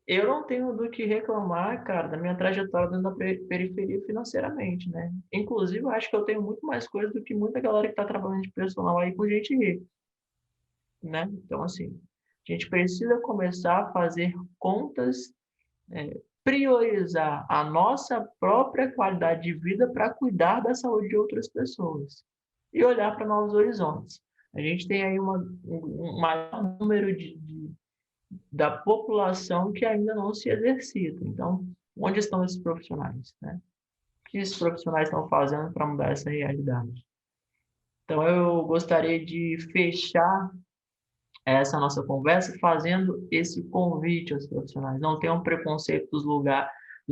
Eu não tenho do que reclamar, cara, da minha trajetória dentro da periferia financeiramente, né? Inclusive, eu acho que eu tenho muito mais coisa do que muita galera que está trabalhando de personal aí com gente rica, né? Então, assim, a gente precisa começar a fazer contas, priorizar a nossa própria qualidade de vida para cuidar da saúde de outras pessoas e olhar para novos horizontes. A gente tem aí um maior número da população que ainda não se exercita. Então, onde estão esses profissionais, né? O que esses profissionais estão fazendo para mudar essa realidade? Então, eu gostaria de fechar essa nossa conversa fazendo esse convite aos profissionais. Não tenham preconceito dos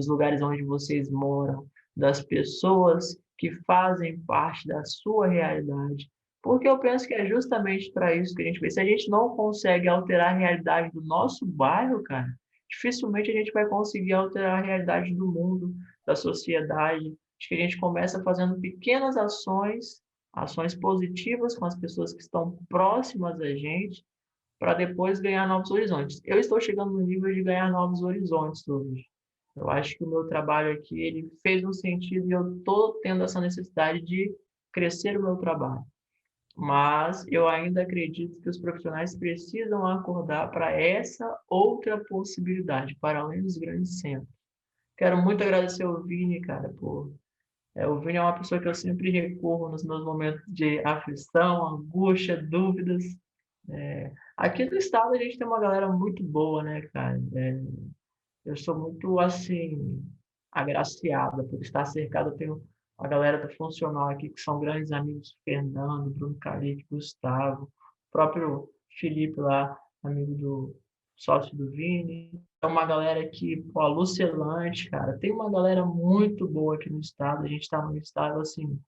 lugares onde vocês moram, das pessoas que fazem parte da sua realidade. Porque eu penso que é justamente para isso que a gente vê. Se a gente não consegue alterar a realidade do nosso bairro, cara, dificilmente a gente vai conseguir alterar a realidade do mundo, da sociedade. Acho que a gente começa fazendo pequenas ações positivas com as pessoas que estão próximas a gente, para depois ganhar novos horizontes. Eu estou chegando no nível de ganhar novos horizontes hoje. Eu acho que o meu trabalho aqui ele fez um sentido e eu estou tendo essa necessidade de crescer o meu trabalho. Mas eu ainda acredito que os profissionais precisam acordar para essa outra possibilidade, para além dos grandes centros. Quero muito agradecer ao Vini, cara, o Vini é uma pessoa que eu sempre recorro nos meus momentos de aflição, angústia, dúvidas. Aqui no estado a gente tem uma galera muito boa, né, cara? Eu sou muito, assim, agraciada por estar cercado. Eu tenho a galera do funcional aqui, que são grandes amigos, Fernando, Bruno Calique, Gustavo, o próprio Felipe lá, amigo do sócio do Vini. É uma galera aqui, pô, Lucelante, cara. Tem uma galera muito boa aqui no estado. A gente está num estado, assim,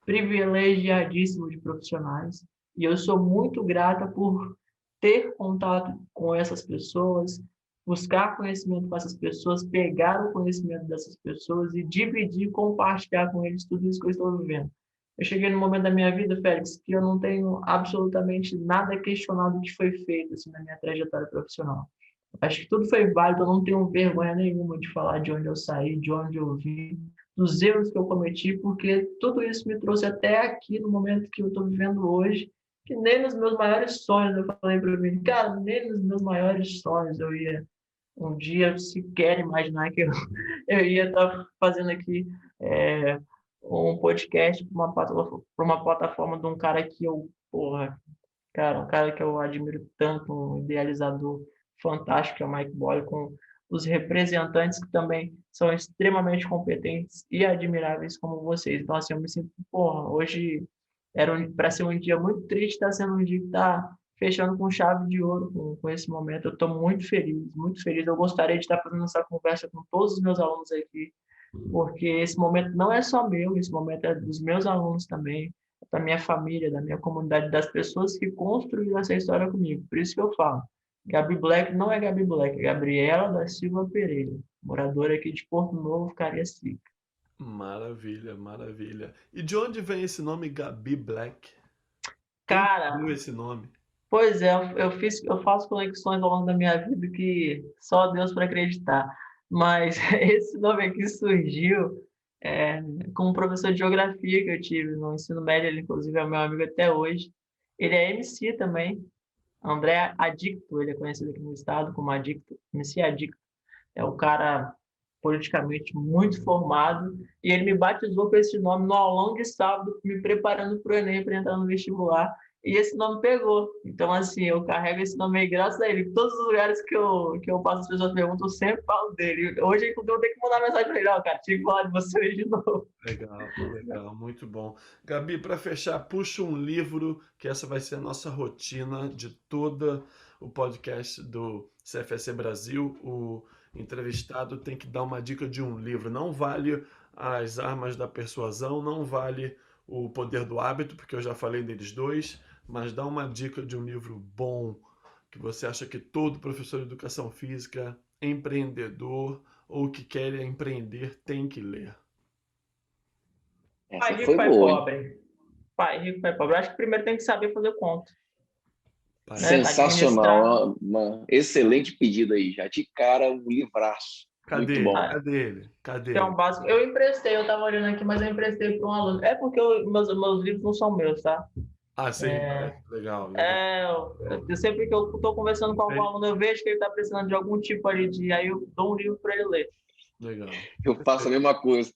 privilegiadíssimo de profissionais. E eu sou muito grata por ter contato com essas pessoas, buscar conhecimento com essas pessoas, pegar o conhecimento dessas pessoas e dividir, compartilhar com eles tudo isso que eu estou vivendo. Eu cheguei num momento da minha vida, Félix, que eu não tenho absolutamente nada questionado que foi feito assim, na minha trajetória profissional. Acho que tudo foi válido, eu não tenho vergonha nenhuma de falar de onde eu saí, de onde eu vim, dos erros que eu cometi, porque tudo isso me trouxe até aqui, no momento que eu estou vivendo hoje, que nem nos meus maiores sonhos eu falei para mim, cara, nem nos meus maiores sonhos eu ia um dia sequer imaginar que eu ia estar fazendo aqui um podcast para uma plataforma de um cara que eu, porra, cara, um cara que eu admiro tanto, um idealizador fantástico, que é o Mike Boyle, com os representantes que também são extremamente competentes e admiráveis como vocês. Então, assim, eu me sinto, porra, hoje era para ser um dia muito triste, está sendo um dia que está fechando com chave de ouro com esse momento. Eu estou muito feliz, muito feliz. Eu gostaria de estar fazendo essa conversa com todos os meus alunos aqui, porque esse momento não é só meu, esse momento é dos meus alunos também, da minha família, da minha comunidade, das pessoas que construíram essa história comigo. Por isso que eu falo, Gabi Black não é Gabi Black, é Gabriela da Silva Pereira, moradora aqui de Porto Novo, Cariacica. Maravilha, maravilha. E de onde vem esse nome Gabi Black? Cara, Quem deu esse nome? pois é, eu faço conexões ao longo da minha vida que só Deus para acreditar. Mas esse nome aqui surgiu com um professor de geografia que eu tive no ensino médio, ele inclusive é meu amigo até hoje. Ele é MC também, André Adicto, ele é conhecido aqui no estado como Adicto, MC Adicto. É um cara politicamente muito formado, e ele me batizou com esse nome no aulão de sábado, me preparando para o Enem, para entrar no vestibular, e esse nome pegou. Então, assim, eu carrego esse nome aí graças a ele. Em todos os lugares que eu passo, as pessoas perguntam, eu sempre falo dele. Hoje, inclusive, eu tenho que mandar mensagem para ele, ó, cara, tive que falar de você hoje de novo. Legal, muito bom. Gabi, para fechar, puxa um livro, que essa vai ser a nossa rotina de todo o podcast do CFSC Brasil. O entrevistado tem que dar uma dica de um livro. Não vale As Armas da Persuasão, não vale O Poder do Hábito, porque eu já falei deles dois, mas dá uma dica de um livro bom que você acha que todo professor de educação física, empreendedor ou que quer empreender tem que ler. Essa Pai rico, foi pai boa, hein? pobre. Pai rico, pai pobre. Eu acho que primeiro tem que saber fazer conta. Sensacional, uma excelente pedido aí, já de cara um livraço. Cadê Muito bom. Cadê ele? Cadê Que é ele? um básico. Eu emprestei, eu estava olhando aqui, mas eu emprestei para um aluno. É porque meus livros não são meus, tá? Ah, sim, legal. Sempre que eu estou conversando com algum aluno, eu vejo que ele está precisando de algum tipo ali de... Aí eu dou um livro para ele ler. Legal. Eu faço a mesma coisa.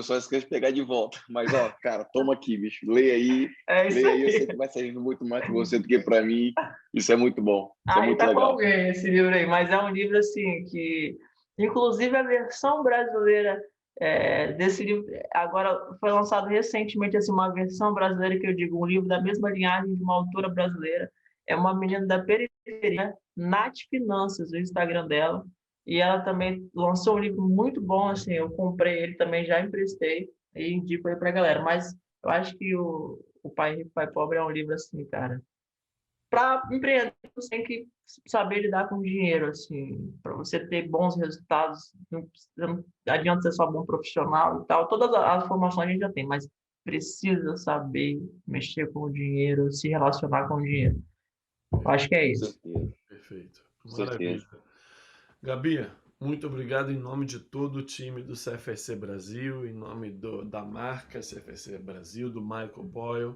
Só esqueço de pegar de volta. Mas, ó, cara, toma aqui, bicho. Leia aí. Isso aí. Eu sei que vai saindo muito mais para você do que para mim. Isso é muito bom. Isso é muito tá legal. Com alguém esse livro aí, mas é um livro assim que... Inclusive a versão brasileira desse livro, agora foi lançado recentemente assim, uma versão brasileira que eu digo, um livro da mesma linhagem de uma autora brasileira. É uma menina da periferia, Nath Finanças, o Instagram dela. E ela também lançou um livro muito bom, assim, eu comprei ele também, já emprestei e indico aí pra galera. Mas eu acho que o Pai Rico, Pai Pobre é um livro assim, cara. Para empreender, você tem que saber lidar com dinheiro, assim, para você ter bons resultados. Não adianta ser só bom profissional e tal. Todas as formações a gente já tem, mas precisa saber mexer com o dinheiro, se relacionar com o dinheiro. Eu acho que é isso. Perfeito. Maravilha. Gabi, muito obrigado em nome de todo o time do CFSC Brasil, em nome da marca CFSC Brasil, do Michael Boyle.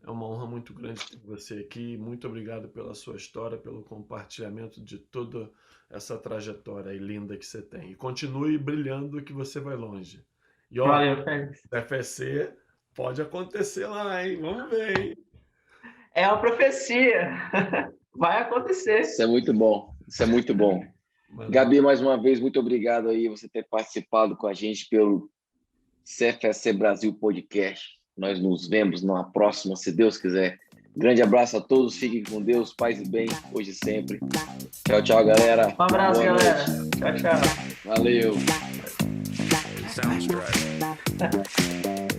É uma honra muito grande ter você aqui. Muito obrigado pela sua história, pelo compartilhamento de toda essa trajetória aí linda que você tem. E continue brilhando que você vai longe. E olha, Valeu, CFSC pode acontecer lá, hein? Vamos ver, hein? É uma profecia. Vai acontecer. Isso é muito bom. Gabi, mais uma vez, muito obrigado aí você ter participado com a gente pelo CFSC Brasil Podcast. Nós nos vemos na próxima, se Deus quiser. Grande abraço a todos, fiquem com Deus, paz e bem, hoje e sempre. Tchau, tchau, galera. Um abraço, galera. Tchau, tchau. Valeu. Sounds right.